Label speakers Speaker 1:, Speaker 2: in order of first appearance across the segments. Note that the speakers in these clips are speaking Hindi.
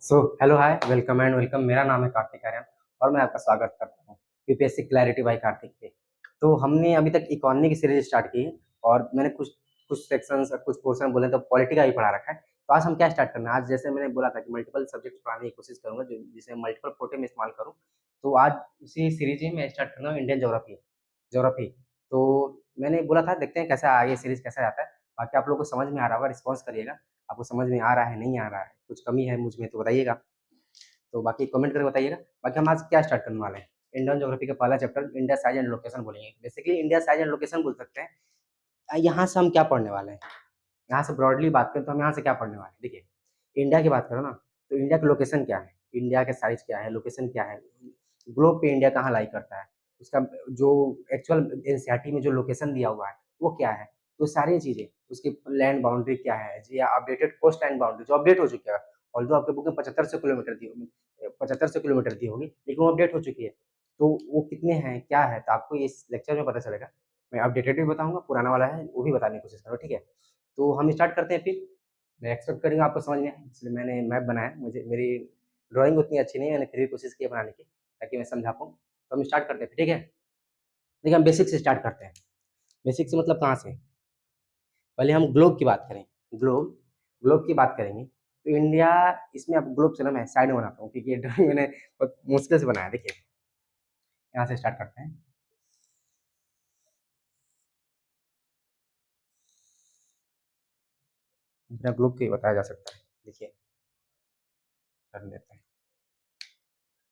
Speaker 1: Hello hi welcome and welcome. मेरा नाम है कार्तिक आर्यन और मैं आपका स्वागत करता हूँ यूपीएससी क्लैरिटी बाय कार्तिक पे। तो हमने अभी तक इकोनॉमी की सीरीज स्टार्ट की है और मैंने कुछ कुछ सेक्शंस और कुछ पोर्शन बोले तो पॉलिटी का भी पढ़ा रखा है। तो आज हम क्या स्टार्ट करना है, आज जैसे मैंने बोला था कि मल्टीपल सब्जेक्ट पढ़ाने की कोशिश करूंगा जिसे मल्टीपल कोटे में इस्तेमाल करूँ। तो आज उसी सीरीज में मैं स्टार्ट करना हूँ इंडियन जोग्राफी जोग्राफी। तो मैंने बोला था देखते हैं कैसा आगे सीरीज कैसा जाता है। बाकी आप लोग को समझ में आ रहा होगा, रिस्पॉन्स करिएगा। आपको समझ में आ रहा है नहीं आ रहा है, कुछ कमी है मुझ में तो बताइएगा। तो बाकी कमेंट करके बताइएगा। बाकी हम आज क्या स्टार्ट करने वाले हैं, इंडियन ज्योग्राफी का पहला chapter India size and location बोलेंगे। Basically India size and location बोल सकते हैं। यहाँ से हम क्या पढ़ने वाले हैं, यहाँ से ब्रॉडली बात करें तो हम यहाँ से क्या पढ़ने वाले हैं। देखिए, इंडिया की बात करो ना, तो इंडिया का लोकेशन क्या है, इंडिया के साइज क्या है, लोकेशन क्या है, ग्लोब पे इंडिया कहाँ लाई करता है, उसका जो एक्चुअल एनसीईआरटी में जो लोकेशन दिया हुआ है वो क्या है। तो सारी चीजें, उसकी लैंड बाउंड्री क्या है या अपडेटेड कोस्ट लाइन बाउंड्री जो अपडेट हो चुकी है। ऑल्दो आपके बुक में 7500 किलोमीटर दी होगी, 7500 किलोमीटर दी होगी, लेकिन वो अपडेट हो चुकी है। तो वो कितने हैं क्या है, तो आपको इस लेक्चर में पता चलेगा। मैं अपडेटेड भी बताऊंगा, पुराना वाला है वो भी बताने की कोशिश करो, ठीक है। तो हम स्टार्ट करते हैं फिर। मैं एक्सपेक्ट करूँगा आपको समझ में आए, इसलिए मैंने मैप बनाया। मुझे मेरी ड्राइंग उतनी अच्छी नहीं है, मैंने फिर भी कोशिश की है बनाने की ताकि मैं समझा पाऊँ। तो हम स्टार्ट करते हैं, ठीक है। देखिए, हम बेसिक से स्टार्ट करते हैं। बेसिक से मतलब कहाँ से, पहले हम ग्लोब की बात करें। ग्लोब ग्लोब की बात करेंगे तो इंडिया, इसमें अब ग्लोब चलो मैं साइड में बनाता हूँ क्योंकि ये ड्राइंग मैंने बहुत मुश्किल से बनाया। देखिए, यहाँ से स्टार्ट करते हैं। बिना ग्लोब के ही बताया जा सकता है। देखिए, कर लेते हैं।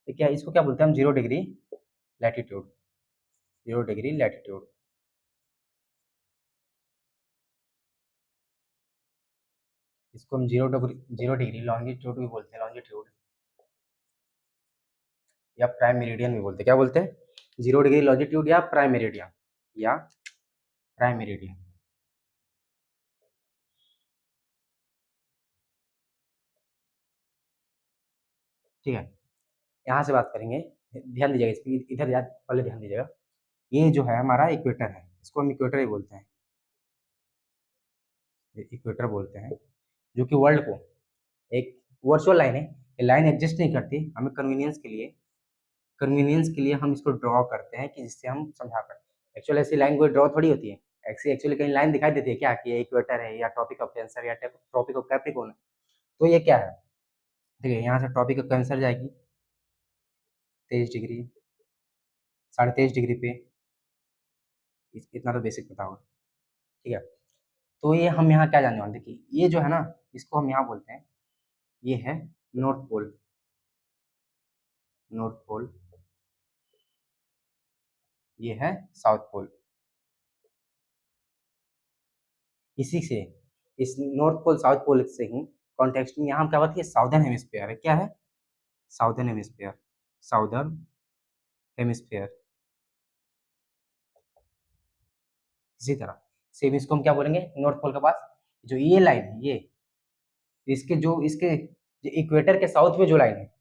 Speaker 1: देखिए, इसको क्या बोलते हैं हम, 0 डिग्री लैटिट्यूड, 0 डिग्री लैटिट्यूड। इसको हम जीरो डिग्री लॉन्गिट्यूड भी बोलते हैं, लॉन्गिट्यूड या प्राइम मेरिडियन भी बोलते हैं। क्या बोलते हैं, 0 डिग्री लॉन्गिट्यूड या प्राइम मेरिडियन, या प्राइम मेरिडियन। ठीक है, यहाँ से बात करेंगे। ध्यान दीजिएगा, इस पे इधर पहले ध्यान दीजिएगा। ये जो है हमारा इक्वेटर है, इसको हम इक्वेटर ही बोलते हैं, इक्वेटर बोलते हैं। जो कि वर्ल्ड को एक वर्चुअल लाइन है, ये लाइन एग्जिस्ट नहीं करती, हमें कन्वीनियंस के लिए हम इसको ड्रॉ करते हैं कि जिससे हम समझा पाए। एक्चुअली ऐसी लाइन कोई ड्रॉ थोड़ी होती है। ऐसी एक्चुअली कहीं लाइन दिखाई देती है क्या कि ये इक्वेटर है या ट्रॉपिक ऑफ कैंसर या ट्रॉपिक ऑफ कैप्रिकॉर्न है। तो ये क्या है, देखिए यहाँ से ट्रॉपिक ऑफ कैंसर जाएगी 23 डिग्री, 23.5 डिग्री पे। इतना तो बेसिक पता होगा, ठीक है। तो ये हम यहाँ क्या जानने वाले, देखिए ये जो है ना, इसको हम यहाँ बोलते हैं, ये है नॉर्थ पोल, नॉर्थ पोल। ये है साउथ पोल। इसी से, इस नॉर्थ पोल साउथ पोल से ही कॉन्टेक्स्ट में यहाँ हम क्या बात है, साउदर्न हेमिस्फीयर है। क्या है, साउदर्न हेमिस्फीयर, साउदर्न हेमिस्फीयर। इसी तरह सेम इसको हम क्या बोलेंगे, नॉर्थ पोल के पास जो ये लाइन है, ये इसके इक्वेटर के साउथ में जो लाइन है,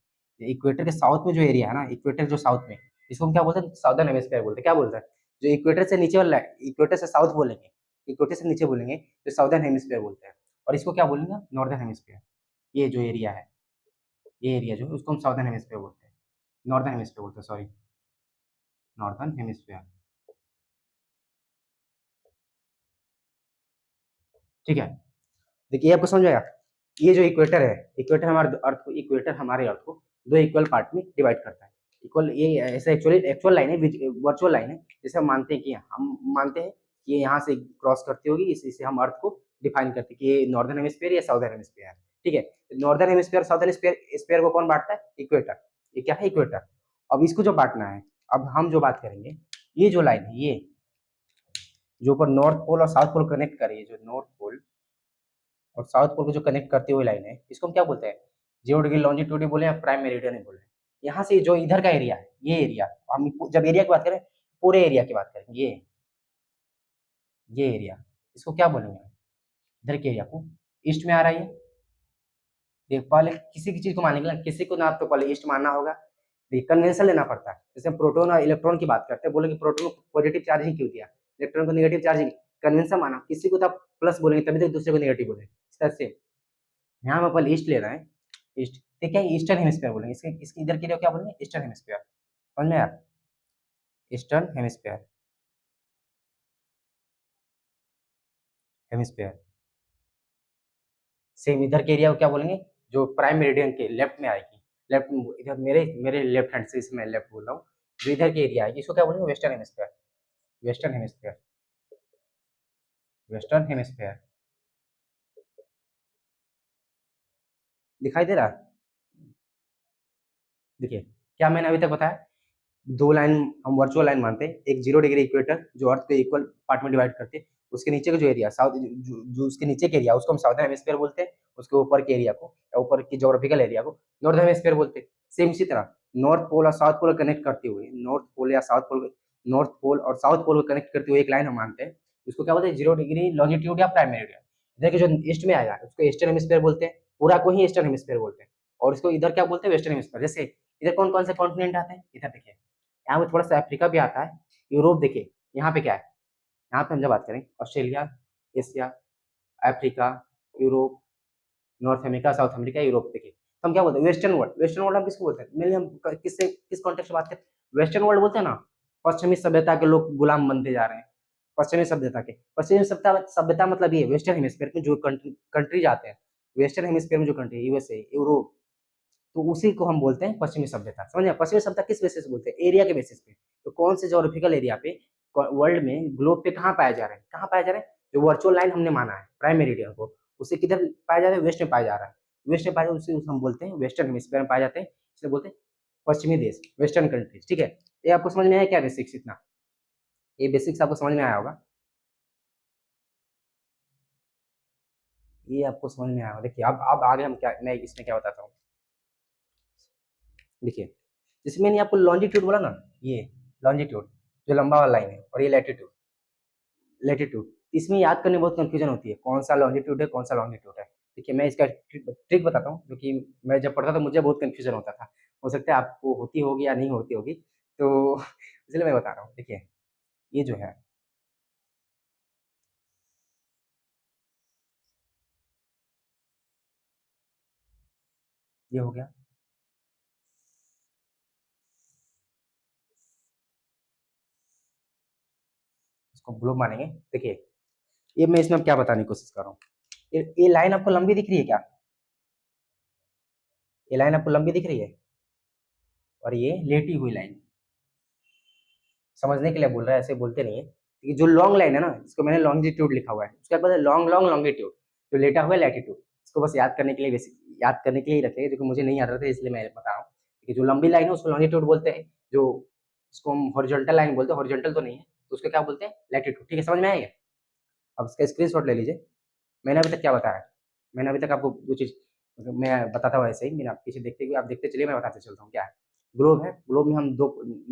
Speaker 1: इक्वेटर के साउथ में जो एरिया है ना, इक्वेटर जो साउथ में, इसको हम क्या बोलते हैं, साउदर्न हेमिस्फीयर बोलते हैं। क्या बोलते हैं, जो इक्वेटर से नीचे वाला, इक्वेटर से साउथ बोलेंगे, इक्वेटर से नीचे बोलेंगे तो साउदर्न हेमिस्फीयर बोलते हैं। और इसको क्या बोलेंगे, नॉर्दर्न हेमिस्फीयर। ये जो एरिया है, ये एरिया जो है उसको हम साउदर्न हेमिस्फीयर बोलते हैं, नॉर्दर्न हेमिस्फीयर बोलते हैं, सॉरी, नॉर्दर्न हेमिस्फीयर। ठीक है, देखिए आपको समझ आएगा। ये जो इक्वेटर है, इक्वेटर हमारे अर्थ को दो इक्वल पार्ट में डिवाइड करता है। इक्वल, ये ऐसा एक्चुअली एक्चुअल लाइन है, वर्चुअल लाइन है। जैसे हम मानते हैं कि ये यहाँ से क्रॉस करती होगी, इसे हम अर्थ को डिफाइन करते हैं कि ये नॉर्दर्न हेमिस्फीयर या साउदर्न हेमिस्फीयर है। ठीक है, नॉर्दर्न हेमिस्फीयर साउदर्न स्पेयर को कौन बांटता है, इक्वेटर। ये क्या है, इक्वेटर। अब इसको जो बांटना है, अब हम जो बात करेंगे, ये जो लाइन है, ये जो ऊपर नॉर्थ पोल और साउथ पोल कनेक्ट कर रही है, जो नॉर्थ पोल और साउथ पोल को जो कनेक्ट करती हुई लाइन है, इसको हम क्या बोलते हैं, 0 डिग्री लॉन्जिट्यूड बोले या प्राइम मेरिडियन बोले। यहाँ से जो इधर का एरिया है, ये एरिया, हम जब एरिया की बात करें, पूरे एरिया की बात करें, ये एरिया, इसको क्या बोलेंगे, इधर के एरिया को ईस्ट में आ रहा है। ये देख, पहले किसी की चीज को मानने के लिए किसी को ना तो पहले ईस्ट मानना होगा, कन्वेंशन लेना पड़ता है। जैसे हम प्रोटॉन और इलेक्ट्रॉन की बात करते हैं, बोले कि प्रोटॉन को पॉजिटिव चार्ज ही क्यों दिया, इलेक्ट्रॉन को नेगेटिव चार्ज, कन्वेंशन माना, किसी को तो प्लस बोलेंगे तभी तो दूसरे को नेगेटिव बोले। इस तरह से यहाँ पर पहले ईस्ट लेना है, ईस्ट, ठीक है, ईस्टर्न हेमिस्फीयर बोलेंगे, इसके इसके इधर के लिए क्या बोलेंगे, ईस्टर्न हेमिस्फीयर, समझ में आया, ईस्टर्न हेमिस्फीयर, हेमिस्फीयर। सेम इधर के एरिया को क्या बोलेंगे, जो प्राइम मेरिडियन के लेफ्ट में आएगी, लेफ्ट, इधर मेरे मेरे लेफ्ट हैंड से इसमें लेफ्ट बोल रहा हूँ, जो इधर के एरिया आएगी इसको क्या बोलेंगे, western hemisphere, western hemisphere, western hemisphere. दिखाई दे रहा है, देखिए क्या मैंने अभी तक बताया, दो लाइन हम वर्चुअल लाइन मानते हैं, एक 0 डिग्री इक्वेटर जो अर्थ के इक्वल पार्ट में डिवाइड करते हैं, उसके नीचे का जो एरिया साउथ, जो उसके नीचे के एरिया उसको हम साउथर्न हेमिस्फीयर बोलते हैं, उसके ऊपर के एरिया को या ऊपर की ज्योग्राफिकल एरिया को नॉर्दर्न हेमिस्फीयर बोलते हैं। सेम इसी तरह नॉर्थ पोल और साउथ पोल कनेक्ट करते हुए, नॉर्थ पोल या साउथ पोल, नॉर्थ पोल और साउथ पोल को कनेक्ट करते हुए एक लाइन हम मानते हैं, उसको क्या बोलते हैं, 0 डिग्री लॉन्जिट्यूड या प्राइम मेरिडियन। इधर के जो ईस्ट में आएगा उसको ईस्टर्न हेमिस्फीयर बोलते हैं, पूरा को ही ईस्टर्न हेमिस्फीयर बोलते हैं, और इसको इधर क्या बोलते हैं, वेस्टर्न हेमिस्फीयर। जैसे इधर कौन कौन से कॉन्टिनेंट आते हैं, इधर देखिए, यहाँ पे थोड़ा सा अफ्रीका भी आता है, यूरोप देखिए, यहाँ पे क्या है, यहाँ पे हम जब बात करें Australia, Asia, Africa, Europe, north America, south America, Europe देखिए, तो हम क्या बोलते हैं, वेस्टर्न वर्ल्ड। वेस्टर्न वर्ल्ड हम किसको बोलते हैं, मेनली हम किससे किस कॉन्टेक्स्ट में बात करते हैं, वेस्टर्न वर्ल्ड बोलते हैं ना, पश्चिमी सभ्यता के लोग गुलाम बनते जा रहे हैं, पश्चिमी सभ्यता के, पश्चिमी सभ्यता सभ्यता मतलब ये वेस्टर्न हेमिस्फीयर में जो कंट्री जाते हैं, वेस्टर्न हेमिस्फीयर में जो कंट्री, यूएसए, यूरोप, तो उसी को हम बोलते हैं पश्चिमी सभ्यता, समझे। पश्चिमी सभ्यता किस बेसिस पे बोलते हैं, एरिया के बेसिस पे, तो कौन से ज्योग्राफिकल एरिया पे वर्ल्ड में, ग्लोब पे कहाँ पाया जा रहा है, कहाँ पाया जा रहा है, जो वर्चुअल लाइन हमने माना है प्राइम मेरिडियन को, उसे किधर पाया जा रहा है, वेस्ट में पाया जा रहा है, वेस्ट में पाया जा रहा है, उसे हम बोलते हैं वेस्टर्न हेमिस्फीयर में पाए जाते हैं, इसे बोलते हैं पश्चिमी देश, वेस्टर्न कंट्रीज, ठीक है। ये आपको समझ में आया क्या बेसिक्स, इतना ये बेसिक्स आपको समझ में आया होगा, ये आपको समझ में आया होगा। देखिए अब आगे हम क्या, मैं इसमें क्या बताता हूँ, देखिए जैसे मैंने आपको लॉन्जिट्यूड बोला ना, ये लॉन्जिट्यूड जो लंबा वाला लाइन है, और ये लैटिट्यूड, लैटिट्यूड, इसमें याद करने में बहुत कंफ्यूजन होती है, कौन सा लॉन्जिट्यूड है, कौन सा लॉन्जिट्यूड है। देखिए मैं इसका ट्रिक बताता हूँ, क्योंकि मैं जब पढ़ता था मुझे बहुत कंफ्यूजन होता था, हो सकता है आपको होती होगी या नहीं होती होगी, तो इसलिए मैं बता रहा हूँ। देखिए ये जो है, ये हो गया, इसको ग्लोब मानेंगे। देखिए ये मैं इसमें क्या बताने की कोशिश कर रहा हूँ, ये लाइन आपको लंबी दिख रही है क्या, ये लाइन आपको लंबी दिख रही है, और ये लेटी हुई लाइन, समझने के लिए बोल रहा है, ऐसे बोलते नहीं है, क्योंकि जो लॉन्ग लाइन है ना, इसको मैंने लॉन्जिट्यूड लिखा हुआ है, उसके बाद लॉन्ग लॉन्ग लॉन्गिट्यूड, जो लेटा हुआ है लैटिट्यूड, इसको बस याद करने के लिए, बेसिक याद करने के लिए ही रखेंगे, जो कि मुझे नहीं याद रहता इसलिए मैं बता रहा हूँ कि जो लंबी लाइन है उसको लॉन्जिट्यूड बोलते हैं, जो उसको हम हॉरिजॉन्टल लाइन बोलते हैं, हॉरिजॉन्टल तो नहीं है तो उसको क्या बोलते हैं, लैटिट्यूड, ठीक है, समझ में आएगा। अब इसका स्क्रीनशॉट ले लीजिए, मैंने अभी तक क्या बताया, मैंने अभी तक आपको जो चीज़, मतलब मैं बताता हूँ ऐसे ही, मेरा पीछे देखते हुए आप देखते चलिए, मैं बताते चलता हूँ क्या है। ग्लोब है, ग्लोब में हम दो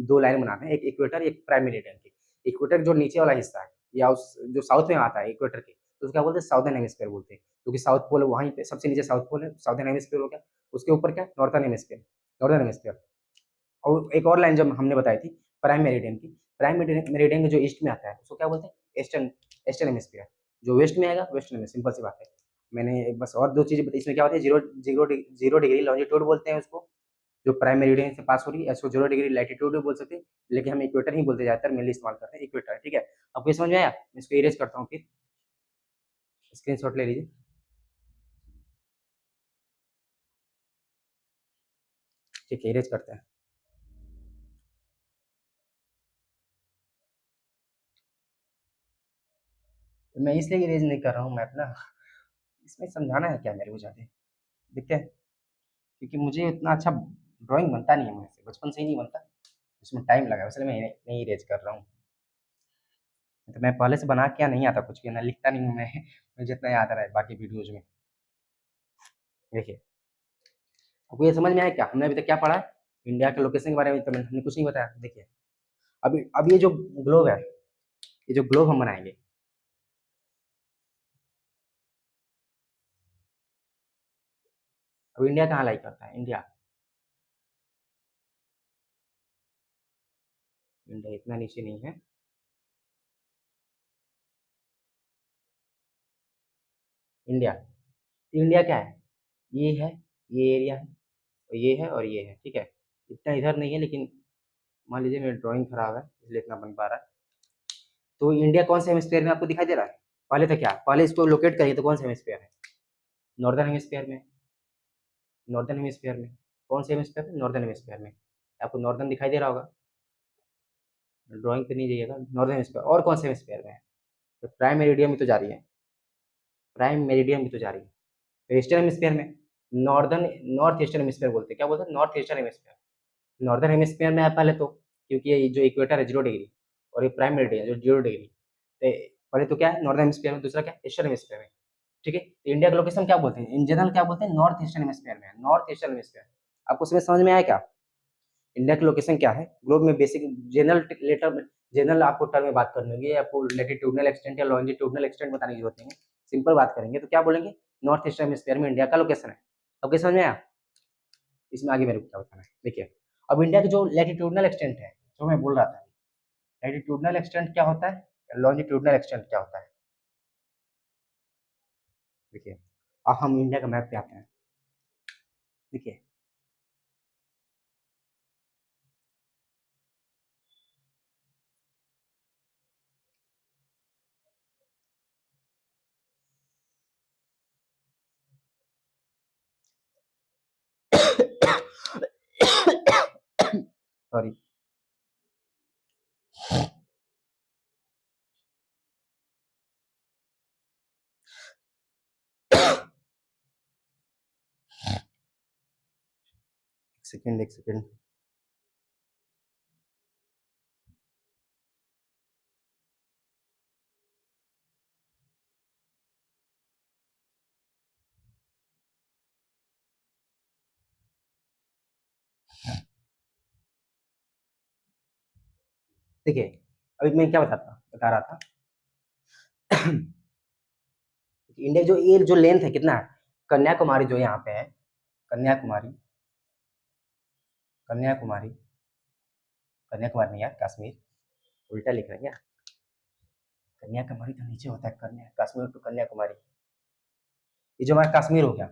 Speaker 1: दो लाइन बनाते हैं, एक इक्वेटर, एक प्राइम मेरिडियन की। इक्वेटर जो नीचे वाला हिस्सा है, या उस जो साउथ में आता है इक्वेटर के, तो उसको क्या बोलते हैं, साउदर्न हेमिस्फीयर बोलते हैं, क्योंकि साउथ पोल वहीं पे सबसे नीचे साउथ पोल है, साउदर्न हेमिस्फीयर हो गया, उसके ऊपर क्या, नॉर्थर्न हेमिस्फीयर, नॉर्दर्न हेमिस्फीयर। और एक और लाइन जब हमने बताई थी प्राइम मेरिडियन की, प्राइम मेरिडियन के जो ईस्ट में आता है उसको क्या बोलते हैं, ईस्टर्न, ईस्टर्न हेमिस्फीयर। जो वेस्ट में आएगा वेस्टर्न में, सिंपल सी बात है। मैंने एक बस और दो चीजें बताई, इसमें क्या होता है, जीरो डिग्री लॉन्जिट्यूड बोलते हैं उसको, जो प्राइम मेरिडियन से पास हो रही है, इसको 0 डिग्री लैटिट्यूड भी बोल सकते हैं, लेकिन हम इक्वेटर ही बोलते जाते हैं, मेनली इस्तेमाल करते हैं इक्वेटर, ठीक है। आपको ये समझ में आया, मैं इसको इरेज करता हूँ, फिर स्क्रीनशॉट ले लीजिए, ठीक है, इरेज करते हैं। तो मैं इसलिए इरेज नहीं कर रहा हूँ, मैं अपना इसमें समझाना है क्या मेरे को ज्यादा, ठीक है, क्योंकि मुझे इतना अच्छा ड्राइंग बनता नहीं है, मुझसे बचपन से ही नहीं बनता, इसमें टाइम लगा, इसलिए मैं नहीं इरेज कर रहा हूँ। तो मैं पहले से बना के नहीं आता कुछ भी ना, लिखता नहीं हूँ मैं, मुझे जितना याद आ रहा है बाकी वीडियोज में। देखिए आपको ये समझ में आया क्या, हमने अभी तक क्या पढ़ा है, इंडिया के लोकेशन के बारे में तो हमने कुछ नहीं बताया। देखिए अब ये जो ग्लोब है, ये जो ग्लोब हम बनाएंगे, अब इंडिया कहाँ लाई करता है, इंडिया, इंडिया इतना नीचे नहीं है, इंडिया, इंडिया क्या है, ये है, ये एरिया है, और ये है और ये है, ठीक है? इतना इधर नहीं है, लेकिन मान लीजिए मेरी ड्राइंग खराब है, इसलिए इतना बन पा रहा है। तो इंडिया कौन से हेमिस्फीयर में आपको दिखाई दे रहा है? पहले तो क्या, पहले इसको लोकेट करिए, तो कौन से हेमिस्फीयर है? नॉर्दर्न हेमिस्फीयर में। नॉर्दर्न हेमिस्फीयर में। कौन से हेमिस्फीयर में? नॉर्दर्न हेमिस्फीयर में। आपको नॉर्दर्न दिखाई दे रहा होगा। ड्राइंग पे नहीं जाइएगा, नॉर्दर्न हेमिस्फीयर। और कौन से हेमिस्फीयर में है? तो प्राइम मेरिडियन भी तो जा रही है, प्राइम मेरिडियन भी तो जा रही है। तो ईस्टर्न हेमिस्फीयर में। नॉर्दर्न, नॉर्थ ईस्टर्न हेमिस्फीयर बोलते हैं, क्या बोलते हैं? North eastern hemisphere. Northern hemisphere में है पहले तो, क्योंकि ये जो इक्वेटर है 0 डिग्री, और ये प्राइम मेरिडियन जो 0 डिग्री। तो पहले तो क्या है? नॉर्दर्न हेमिस्फीयर में। दूसरा क्या है? ईस्टर्न हेमिस्फीयर में। ठीक है, तो इंडिया का लोकेशन क्या बोलते हैं इन जनरल? क्या बोलते हैं? नॉर्थ ईस्टर्न हेमिस्फीयर में, नॉर्थ ईस्टर्न हेमिस्फीयर। आपको उसमें समझ में आया क्या? इंडिया की लोकेशन क्या है ग्लोब में? बेसिक जनरल लेटर, जनरल आपको टर्म में बात करनी होगी, आपको लैटिट्यूडनल एक्सटेंट या लॉन्जिट्यूडनल एक्सटेंट बताने की जरूरत नहीं है। सिंपल बात करेंगे तो क्या बोलेंगे? नॉर्थ ईस्टर्न हेमिस्फीयर में इंडिया का लोकेशन है। अब क्या समझ में आया? इसमें आगे मेरे को क्या बताना है, देखिए। अब इंडिया की जो लैटिट्यूडनल एक्सटेंट है, जो मैं बोल रहा था, लैटिट्यूडनल एक्सटेंट क्या होता है, लॉन्जिट्यूडनल एक्सटेंट क्या होता है? देखिए, अब हम इंडिया का मैप पे आते हैं। देखिए, सॉरी, एक सेकेंड, एक सेकेंड। देखिए, अभी मैं क्या बता रहा था। इंडिया जो ये जो लेंथ है कितना है? कन्याकुमारी जो यहाँ पे है, कन्याकुमारी, कन्याकुमारी, कन्याकुमारी नहीं यार, कश्मीर। उल्टा लिख रहे हैं क्या? कन्याकुमारी तो नीचे होता है, कन्या कश्मीर टू कन्याकुमारी। ये जो हमारा कश्मीर हो गया,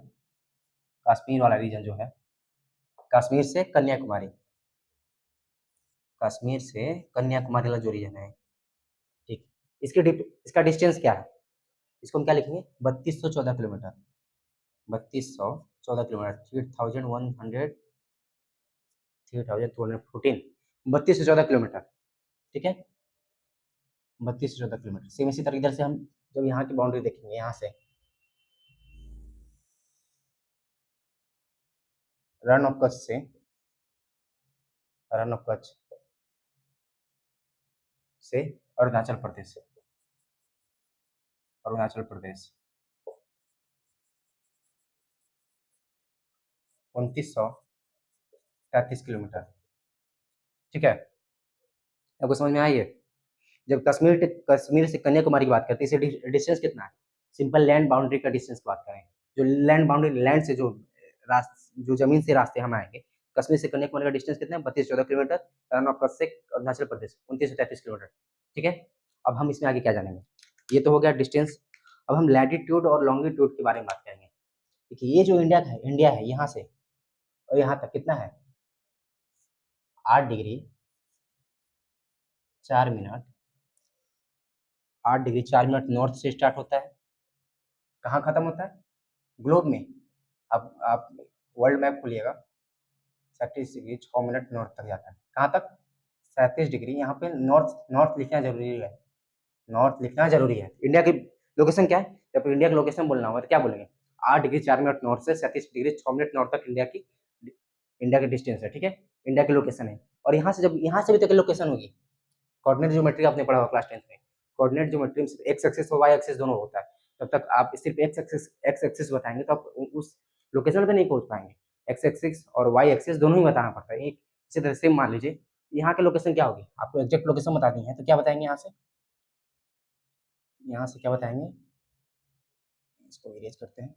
Speaker 1: कश्मीर वाला रीजन जो है, कश्मीर से कन्याकुमारी, कश्मीर से कन्याकुमारी वाला जो रीजन है, ठीक। इसका डिस्टेंस क्या है? इसको हम क्या लिखेंगे? 3214 किलोमीटर। 3214 किलोमीटर, 3214, 3214, ठीक है। 3214 किलोमीटर। सेम इसी तरह इधर से हम जब यहाँ की बाउंड्री देखेंगे, यहाँ से रन ऑफ कच्छ से, रन ऑफ कच्छ से अरुणाचल प्रदेश से, अरुणाचल प्रदेश 2933 किलोमीटर, ठीक है। आपको समझ में आई है? जब कश्मीर से कन्याकुमारी की बात करते हैं, इसे डिस्टेंस कितना है? सिंपल लैंड बाउंड्री का डिस्टेंस की बात करें, जो लैंड बाउंड्री, लैंड से जो जो जमीन से रास्ते हम आएंगे, कश्मीर से कन्याकुमारी का डिस्टेंस कितना है? 3214 किलोमीटर। रन ऑफ कच्छ से अरुणाचल प्रदेश 2933 किलोमीटर, ठीक है। अब हम इसमें आगे क्या जानेंगे? ये तो हो गया डिस्टेंस। अब हम लैटिट्यूड और लॉन्गिट्यूड के बारे में बात करेंगे। देखिए, ये जो इंडिया है यहाँ से और यहाँ तक कितना है? 8 degree 4 minute, 8 degree 4 minute north से स्टार्ट होता है। कहाँ खत्म होता है? ग्लोब में। अब आप वर्ल्ड मैप खोलिएगा, 37 डिग्री 6 मिनट नॉर्थ तक जाता है। कहाँ तक? 37 डिग्री। यहाँ पे नॉर्थ, नॉर्थ लिखना जरूरी है, नॉर्थ लिखना जरूरी है। इंडिया की लोकेशन क्या है? जब इंडिया की लोकेशन बोलना होगा तो क्या बोलेंगे? 8 डिग्री 4 मिनट नॉर्थ से 37 डिग्री 6 मिनट नॉर्थ तक इंडिया की डिस्टेंस है, ठीक है। इंडिया की लोकेशन है। और यहाँ से, जब यहाँ से भी तो लोकेशन होगी। कोऑर्डिनेट ज्योमेट्री आपने पढ़ा होगा क्लास 10th में। कोऑर्डिनेट ज्योमेट्री में एक्स एक्सिस और वाई एक्सिस दोनों होता है। तब तक आप सिर्फ एक्स एक्सिस बताएंगे तो आप उस लोकेशन पे नहीं पहुंच पाएंगे। एक्स एक्सिस और वाई एक्सिस दोनों ही बताना पड़ता है। एक इसी तरह से मान लीजिए यहाँ की लोकेशन क्या होगी, आपको एग्जैक्ट लोकेशन बता दी है, तो क्या बताएंगे यहाँ से? यहाँ से क्या बताएंगे? इसको इरेज करते हैं,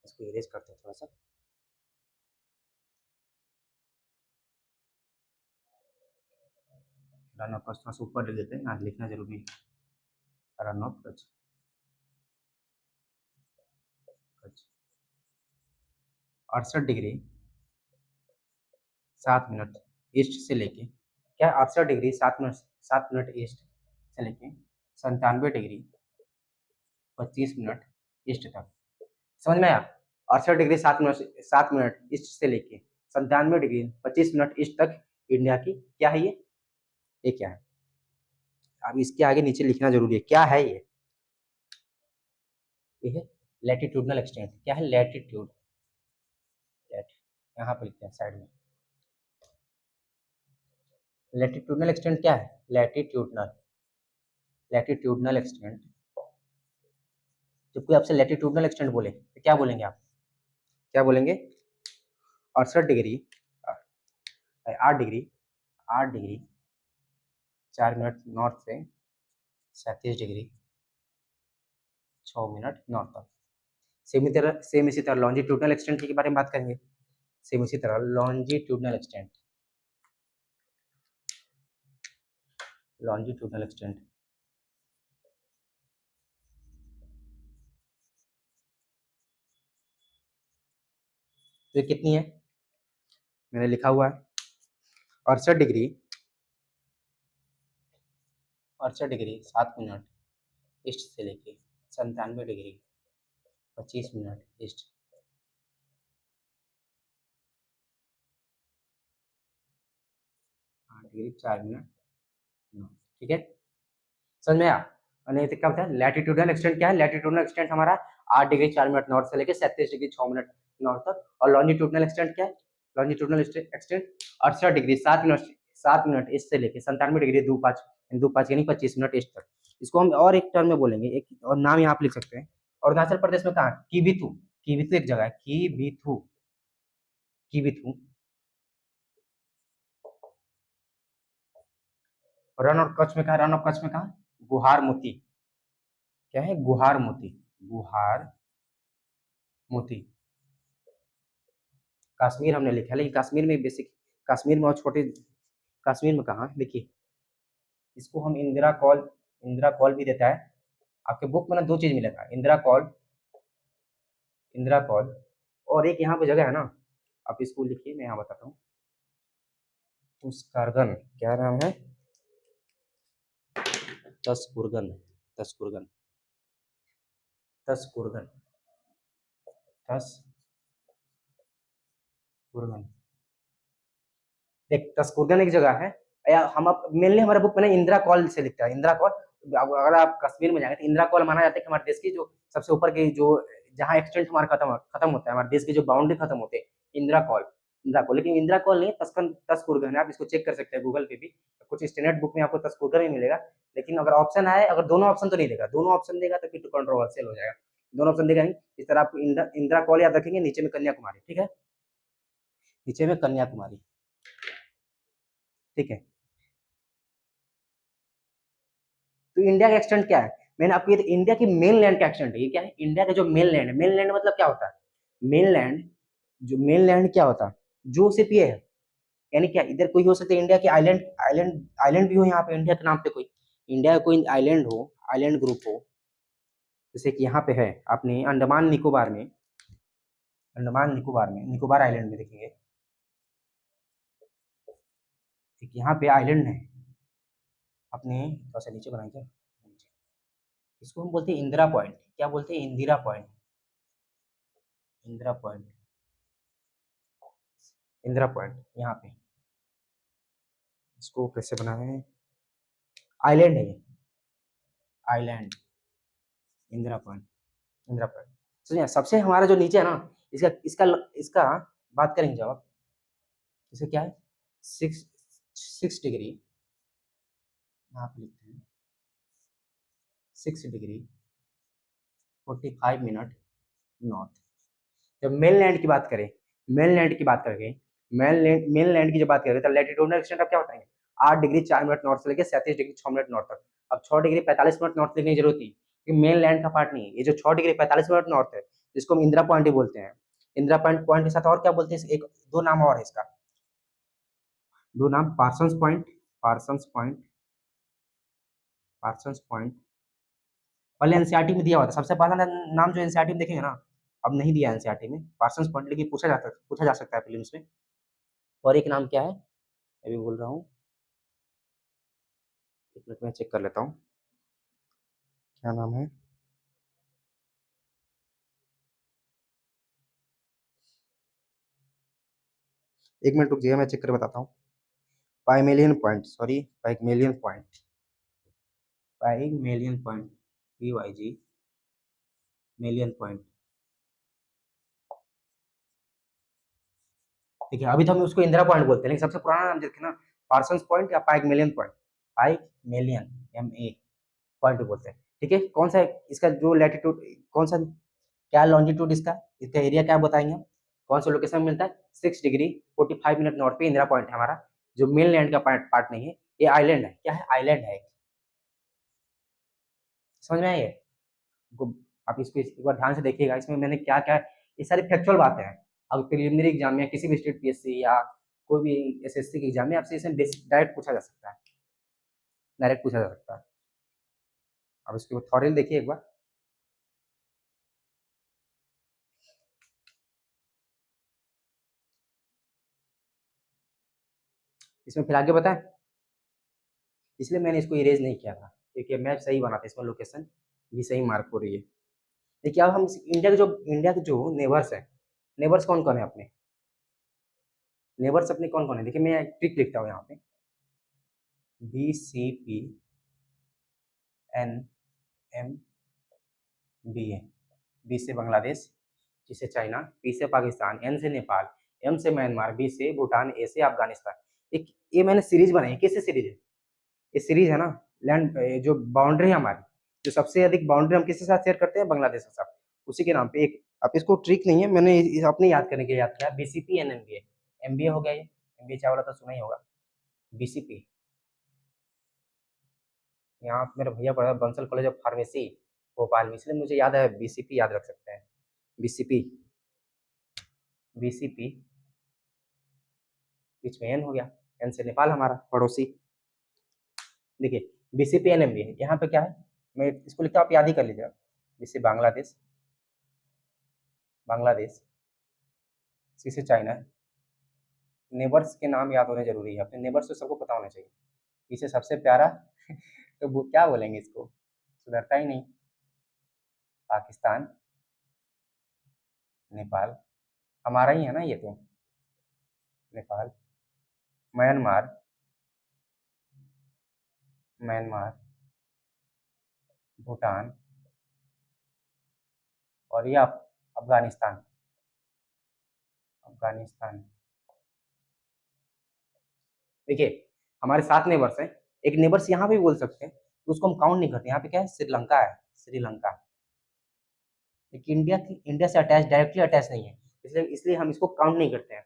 Speaker 1: इसको इरेज करते हैं थोड़ा सा। रन ऑफ कच्छ थोड़ा सा ऊपर ले लेते हैं, यहाँ लिखना जरूरी है। Run of Kutch, Kutch 68 degree 7 minute east से लेके, क्या 68 डिग्री 7 मिनट ईस्ट से लेके 97 डिग्री 25 मिनट ईस्ट तक, समझ में आया? 68 डिग्री 7 मिनट ईस्ट से लेके 97 डिग्री 25 मिनट ईस्ट तक इंडिया की क्या है ये क्या है? अब इसके आगे नीचे लिखना जरूरी है, क्या है ये है लैटिट्यूडनल एक्सटेंट। क्या है लैटिट्यूड? यहाँ पर लिखते हैं साइड में, लैटिट्यूडनल एक्सटेंट क्या है? Latitudinal extent. जब कोई आपसे लैटिट्यूडनल एक्सटेंट बोले तो क्या बोलेंगे आप? क्या बोलेंगे? 68 डिग्री 8 डिग्री 4 मिनट नॉर्थ से 37 डिग्री 6 मिनट नॉर्थ तक। सेम इसी तरह लॉन्जिट्यूडनल एक्सटेंट के बारे में बात करेंगे। सेम इसी तरह लॉन्जिट्यूडनल एक्सटेंट तो ये कितनी है? मैंने लिखा हुआ है 68 डिग्री 7 मिनट ईस्ट से लेके 97 degree 25 minute east. 8 degree 4 minute north, ठीक है, समझ में आया? और नहीं तो क्या होता है लैटिट्यूडनल एक्सटेंट? क्या है लैटिट्यूडनल एक्सटेंट? हमारा 8 डिग्री 4 मिनट नॉर्थ से लेके 37 डिग्री 6 मिनट नॉर्थ तक। और लॉन्जिट्यूडनल एक्सटेंट क्या है? Longitudinal extent 68 degree 7 minute east से लेके 97 डिग्री 2 5 यानी 25 मिनट ईस्ट तक। इसको हम और एक टर्म में बोलेंगे, एक और नाम यहाँ पे लिख सकते हैं। अरुणाचल प्रदेश में कहाँ? कीविथु। कीविथु एक जगह है, कीविथु। कीविथु। रन और कच्छ में कहा? रन और कच्छ में कहा? गुहार मोती। क्या है? गुहार मोती। गुहार मोती। कश्मीर हमने लिखा है, लेकिन कश्मीर में बेसिक, कश्मीर में और छोटे, कश्मीर में कहाँ देखिए, इसको हम इंदिरा कॉल भी देता है। आपके बुक में ना दो चीज मिलेगा, इंदिरा कॉल और एक यहाँ पे जगह है ना, आप इसको लिखिए, मैं यहाँ बताता हूँ। तुस्कारगन, क्या नाम है? तस्कुरगन। तस्कुरगन। तस्कुरगन। तस्कुरगन। देख तस्कुरगन एक जगह है, या हम अब मेनली हमारे बुक में ना इंदिरा कॉल से लिखता है, इंदिरा कॉल। अगर आप कश्मीर में जाएंगे तो इंदिरा कॉल माना जाता है कि हमारे देश की जो सबसे ऊपर की जो, जहाँ एक्सटेंट हमारा खत्म होता है, हमारे देश की जो बाउंड्री खत्म होते हैं, इंदिरा कॉल। लेकिन इंदिरा कॉल नहीं, तस्कुरगन है। आप इसको चेक कर सकते हैं गूगल पे भी, कुछ स्टैंडर्ड बुक में आपको तस्कुरगन ही मिलेगा। लेकिन अगर ऑप्शन आए, अगर दोनों ऑप्शन तो नहीं देगा, दोनों ऑप्शन देगा तो फिर तो कंट्रोवर्शियल हो जाएगा। दोनों ऑप्शन देगा नहीं, इस तरह आपको इंदिरा कॉल याद रखेंगे, नीचे में कन्याकुमारी, ठीक है, नीचे में कन्याकुमारी, ठीक है। तो इंडिया का एक्सटेंट क्या है? मैंने आपको ये इंडिया की मेन लैंड का एक्सटेंट है। ये क्या है? इंडिया का जो मेन लैंड है। मेन लैंड मतलब क्या होता है? मेन लैंड, जो मेन लैंड क्या होता है? जो सिर्फ ये है, यानी क्या इधर कोई हो सकता है इंडिया के आइलैंड, आइलैंड भी हो यहाँ पे इंडिया के नाम पे, कोई इंडिया का कोई आइलैंड हो, आइलैंड ग्रुप हो, जैसे कि यहाँ पे है अपने अंडमान निकोबार में, निकोबार आइलैंड में देखेंगे, एक यहाँ पे आइलैंड है अपने, थोड़ा सा नीचे बनाएंगे, इसको हम बोलते हैं इंदिरा पॉइंट। क्या बोलते हैं? Indira point. Indira point. Indira point यहाँ पे, इसको कैसे बनाए? आइलैंड है ये, island, Indira point, Indira point. सुनिए, सबसे हमारा जो नीचे है ना, इसका इसका इसका बात करेंगे जब आप, इसका क्या है? 6 डिग्री, यहाँ पे लिखते हैं 6 डिग्री 45 मिनट नॉर्थ। जब मेनलैंड की बात करें, मेनलैंड की बात करेंगे, मेनलैंड की जब बात करें तो लैटिट्यूडनल एक्सटेंट आप क्या बताएंगे? 8 डिग्री 4 मिनट नॉर्थ से लेकर 37 डिग्री 6 मिनट नॉर्थ तक। अब 6 डिग्री 45 मिनट नॉर्थ लिखने की जरूरत नहीं, कि मेन लैंड का पार्ट नहीं है ये, जो 6 डिग्री 45 मिनट नॉर्थ है, जिसको हम इंदिरा पॉइंट ही बोलते हैं। इंदिरा पॉइंट के साथ और क्या बोलते हैं? एक दो नाम और है इसका, दो नाम, Parsons point, Parsons point, Parsons point. पहले एनसीईआरटी में दिया हुआ था, सबसे पहला नाम जो एनसीईआरटी में देखेंगे ना, अब नहीं दिया एनसीईआरटी में पार्सन्स पॉइंट, लेकिन पूछा जा सकता है प्रीलिम्स में। और एक नाम क्या है, मैं भी बोल रहा हूँ, एक मिनट में चेक कर लेता हूँ क्या नाम है। एक मिनट रुक जाइए, मैं चेक कर बताता हूँ। पाइमेलियन पॉइंट, सॉरी, पाइमेलियन पॉइंट, पाइमेलियन पॉइंट, PYG मिलियन पॉइंट। ठीक है, अभी तो हम उसको इंदिरा पॉइंट बोलते हैं, लेकिन सबसे पुराना नाम देखे ना, पार्सन्स पॉइंट या पाइकमेलियन पॉइंट, पाइकमेलियन, MA पॉइंट बोलते हैं। ठीक है, कौन सा है इसका जो लैटिट्यूड, कौन सा क्या लॉन्जिट्यूड, इसका एरिया क्या बताएंगे हम, कौन सा लोकेशन में मिलता है, 6 डिग्री 45 मिनट नॉर्थ पे इंदिरा पॉइंट है हमारा, जो मेन लैंड का पार्ट नहीं है, ये आइलैंड है। क्या है, आइलैंड है। समझ में आई है आपको? आप इसको एक बार ध्यान से देखिएगा, इसमें मैंने क्या क्या, ये सारी फैक्चुअल बातें हैं। अगर प्रिलिमिनरी एग्जाम में किसी भी स्टेट PSC या कोई भी SSC के एग्जाम में आपसे इसे डायरेक्ट पूछा जा सकता है, डायरेक्ट पूछा जा सकता है। अब इसको थॉरली देखिए एक बार। इसमें फिर आगे बताएं, इसलिए मैंने इसको इरेज नहीं किया था, क्योंकि मैप सही बना था, इसमें लोकेशन भी सही मार्क हो रही है। देखिए अब हम इंडिया के जो नेबर्स हैं, नेबर्स कौन कौन है अपने, नेबर्स अपने कौन कौन है, देखिए मैं ट्रिक लिखता हूँ यहाँ पे, BCPNMBA। बी से बांग्लादेश, सी से चाइना, पी से पाकिस्तान, एन से नेपाल, एम से म्यांमार, बी से भूटान, ए से अफगानिस्तान। एक ये मैंने सीरीज बनाई, कैसे सीरीज है, ये सीरीज है ना, लैंड जो बाउंड्री है हमारी, जो सबसे अधिक बाउंड्री हम किसके साथ शेयर करते हैं, बांग्लादेश के साथ, उसी के नाम पे एक, आप इसको ट्रिक नहीं है, मैंने अपने याद करने के लिए याद किया, BCPNMBA। MBA हो गया, ये MBA चावला तो सुना ही होगा, BCP, यहाँ पे मेरा भैया पढ़ा Bansal college of pharmacy Bhopal में, इसलिए मुझे याद है, BCP याद रख सकते हैं, BCP, BCP, बीच में एन हो गया, एन से नेपाल हमारा पड़ोसी। देखिए BCPNMB है, यहाँ पे क्या है, मैं इसको लिखता हूँ, आप याद ही कर लीजिएगा, जैसे बांग्लादेश, बांग्लादेश, सी से चाइना, नेबर्स के नाम याद होने जरूरी है, अपने नेबर्स तो सबको पता होना चाहिए, इसे सबसे प्यारा तो वो क्या बोलेंगे इसको, सुधरता ही नहीं, पाकिस्तान, नेपाल, हमारा ही है ना ये तो, नेपाल, म्यांमार, म्यांमार, भूटान, और ये अफगानिस्तान, अफगानिस्तान। देखिए हमारे 7 नेबर्स हैं, एक नेबर्स यहाँ पे भी बोल सकते हैं, तो उसको हम काउंट नहीं करते, यहाँ पे क्या है, श्रीलंका है, श्रीलंका, लेकिन इंडिया से अटैच, डायरेक्टली अटैच नहीं है, इसलिए इसलिए हम इसको काउंट नहीं करते हैं।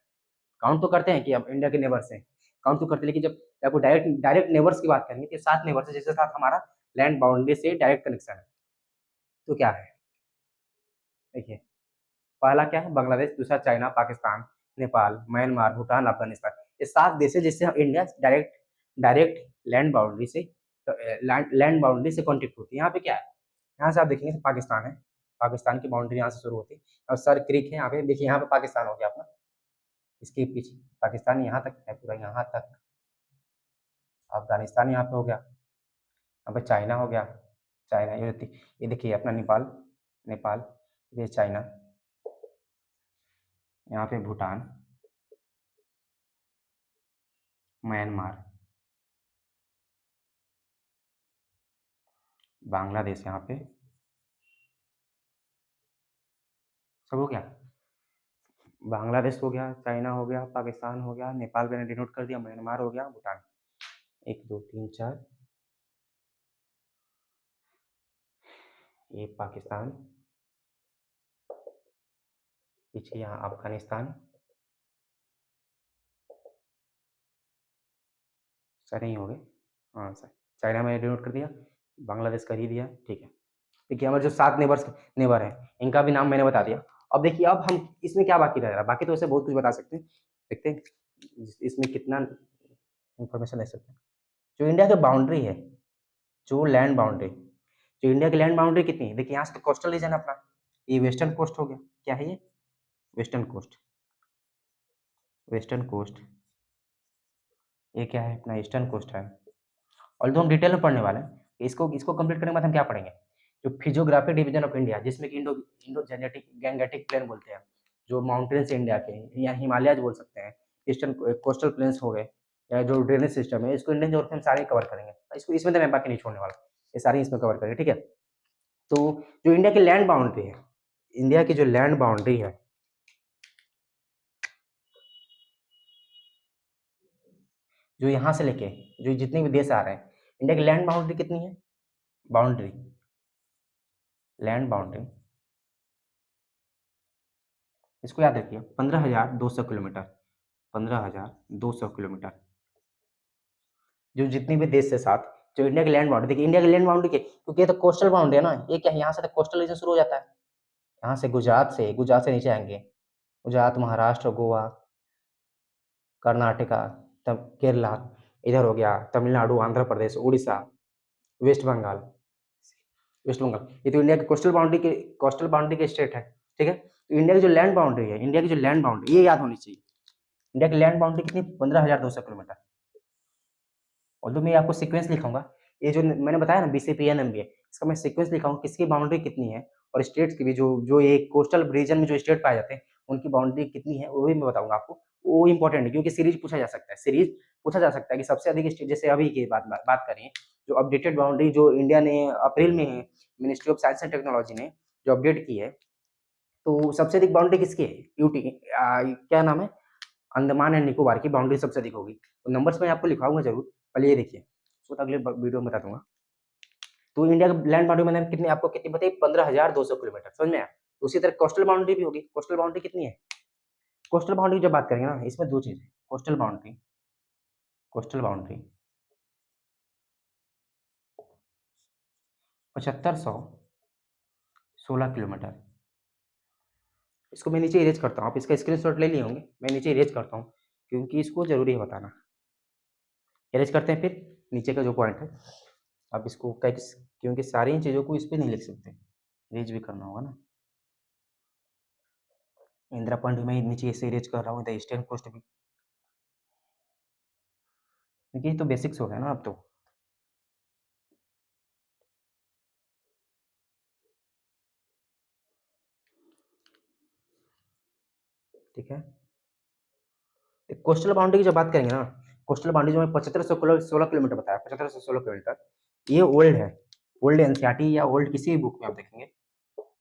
Speaker 1: काउंट तो करते हैं कि अब इंडिया के नेबर्स हैं, काउंट तो करते हैं, लेकिन जब आपको डायरेक्ट डायरेक्ट नेबर्स की बात करेंगे, तो 7 नेबर्स है जिसके साथ हमारा लैंड बाउंड्री से डायरेक्ट कनेक्शन है। तो क्या है, देखिए पहला क्या है, बांग्लादेश, दूसरा चाइना, पाकिस्तान, नेपाल, म्यांमार, भूटान, अफगानिस्तान, ये 7 देश है जिससे India direct direct land boundary से, लैंड बाउंड्री से कॉन्टेक्ट होती है। यहाँ पे क्या है, यहाँ से आप देखेंगे तो पाकिस्तान है, पाकिस्तान की बाउंड्री यहाँ से शुरू होती है, और सर क्रिक है यहाँ पे, देखिए यहाँ पे पाकिस्तान हो गया अपना, इसके पीछे पाकिस्तान यहाँ तक है, पूरा यहाँ तक, अफगानिस्तान यहाँ पे हो गया, यहाँ पे चाइना हो गया, चाइना, ये देखिए अपना नेपाल, नेपाल, ये चाइना, यहाँ पे भूटान, म्यांमार, बांग्लादेश, यहाँ पे सब हो गया, बांग्लादेश हो गया, चाइना हो गया, पाकिस्तान हो गया, नेपाल मैंने डिनोट कर दिया, म्यांमार हो गया, भूटान, 1 2 3 4, ये पाकिस्तान, पीछे यहाँ अफगानिस्तान, सर नहीं हो गए, हाँ सर, चाइना मैंने डिनोट कर दिया, बांग्लादेश कर ही दिया, ठीक है। देखिए हमारे जो 7 नेबर हैं, इनका भी नाम मैंने बता दिया। अब देखिए अब हम इसमें क्या बाकी रह रहा है, बाकी तो ऐसे बहुत कुछ बता सकते हैं, देखते हैं इसमें कितना इन्फॉर्मेशन दे सकते हैं। जो इंडिया की बाउंड्री है, जो लैंड बाउंड्री, जो इंडिया की लैंड बाउंड्री कितनी है, देखिए यहाँ से कोस्टल रीजन है अपना, ये वेस्टर्न कोस्ट हो गया। क्या है ये? Western coast. Western coast. ये क्या है? अपना ईस्टर्न कोस्ट है। ऑल्दो हम डिटेल में पढ़ने वाले हैं। इसको इसको कंप्लीट करने के बाद हम क्या पढ़ेंगे? जो फिजियोग्राफिक डिवीजन ऑफ इंडिया, जिसमें कि इंडो जेनेटिक गैंगेटिक प्लेन बोलते हैं, जो माउंटेन्स इंडिया के या हिमालयज बोल सकते हैं, ईस्टर्न कोस्टल प्लेन्स हो गए, या जो ड्रेनेज सिस्टम है, इसको इंडियन ज्योग्राफी हम सारे कवर करेंगे। इसको इसमें तो मैं बाकी नहीं छोड़ने वाला, ये सारी इसमें कवर करेंगे, ठीक है। तो जो इंडिया की लैंड बाउंड्री है, इंडिया की जो लैंड बाउंड्री है, जो यहाँ से लेके जो जितने भी देश आ रहे हैं, इंडिया की लैंड बाउंड्री कितनी है? बाउंड्री, लैंड बाउंड्री, इसको याद रखिए, 15,200 किलोमीटर। 15,200 किलोमीटर। जो जितने भी देश के साथ जो इंडिया की लैंड बाउंड्री, देखिए इंडिया की लैंड बाउंड्री के, क्योंकि ये तो कोस्टल बाउंड्री है ना, ये क्या है, यहाँ से तो कोस्टल रीजन शुरू हो जाता है। यहाँ से गुजरात से नीचे आएंगे, गुजरात, महाराष्ट्र, गोवा, कर्नाटका, तब केरला, इधर हो गया तमिलनाडु, आंध्र प्रदेश, उड़ीसा, वेस्ट बंगाल, वेस्ट बंगाल, ये तो इंडिया की कोस्टल बाउंड्री के स्टेट है, ठीक है। तो इंडिया की जो लैंड बाउंड्री है, इंडिया की जो लैंड बाउंड्री, ये याद होनी चाहिए। इंडिया की लैंड बाउंड्री कितनी? 15,200 किलोमीटर। और तो मैं आपको सीक्वेंस लिखाऊंगा, ये जो मैंने बताया ना बीसीपीएन एमबीए, इसका मैं सीक्वेंस लिखाऊंगा, किसकी बाउंड्री कितनी है, और स्टेट्स की भी, जो जो ये कोस्टल रीजन में जो स्टेट पाए जाते हैं, उनकी बाउंड्री कितनी है, वो भी मैं बताऊंगा आपको। वो इंपॉर्टेंट है, क्योंकि सीरीज पूछा जा सकता है, सीरीज पूछा जा सकता है कि सबसे अधिक स्टेट, जैसे अभी की बात करें, जो अपडेटेड बाउंड्री जो इंडिया ने अप्रैल में ministry of science and technology ने जो अपडेट की है, तो सबसे अधिक बाउंड्री किसकी है? यूटी, क्या नाम है, अंडमान एंड निकोबार की बाउंड्री सबसे अधिक होगी। तो नंबर्स में आपको लिखाऊंगा जरूर, पहले ये देखिए, उसको तो अगले वीडियो में बता दूंगा। तो इंडिया का लैंड बाउंड्री मैंने कितनी आपको कितनी बताई? 15,200 किलोमीटर, समझ में आया। तो उसी तरह कोस्टल बाउंड्री भी होगी। कोस्टल बाउंड्री कितनी है? कोस्टल बाउंड्री जब बात करेंगे ना, इसमें दो चीज है, coastal boundary, coastal boundary 7,516 kilometre. इसको मैं नीचे इरेज करता हूँ, आप इसका स्क्रीनशॉट ले लिए होंगे, मैं नीचे इरेज करता हूँ, क्योंकि इसको जरूरी है बताना। इरेज करते हैं, फिर नीचे का जो पॉइंट है, आप इसको क्योंकि सारी चीज़ों को इस पर नहीं लिख सकते, इरेज भी करना होगा ना। इंदिरा पॉइंट मैं नीचे ऐसे इरेज कर रहा हूँ, इधर ईस्टर्न कोस्ट भी, क्योंकि ये तो बेसिक्स हो गया ना अब तो। ठीक है, कोस्टल बाउंड्री की जब बात करेंगे ना, कोस्टल बाउंड्री जो मैं 7516 किलोमीटर बताया, 7516 किलोमीटर, ये ओल्ड है, ओल्ड एनसीईआरटी या ओल्ड किसी भी बुक में आप देखेंगे,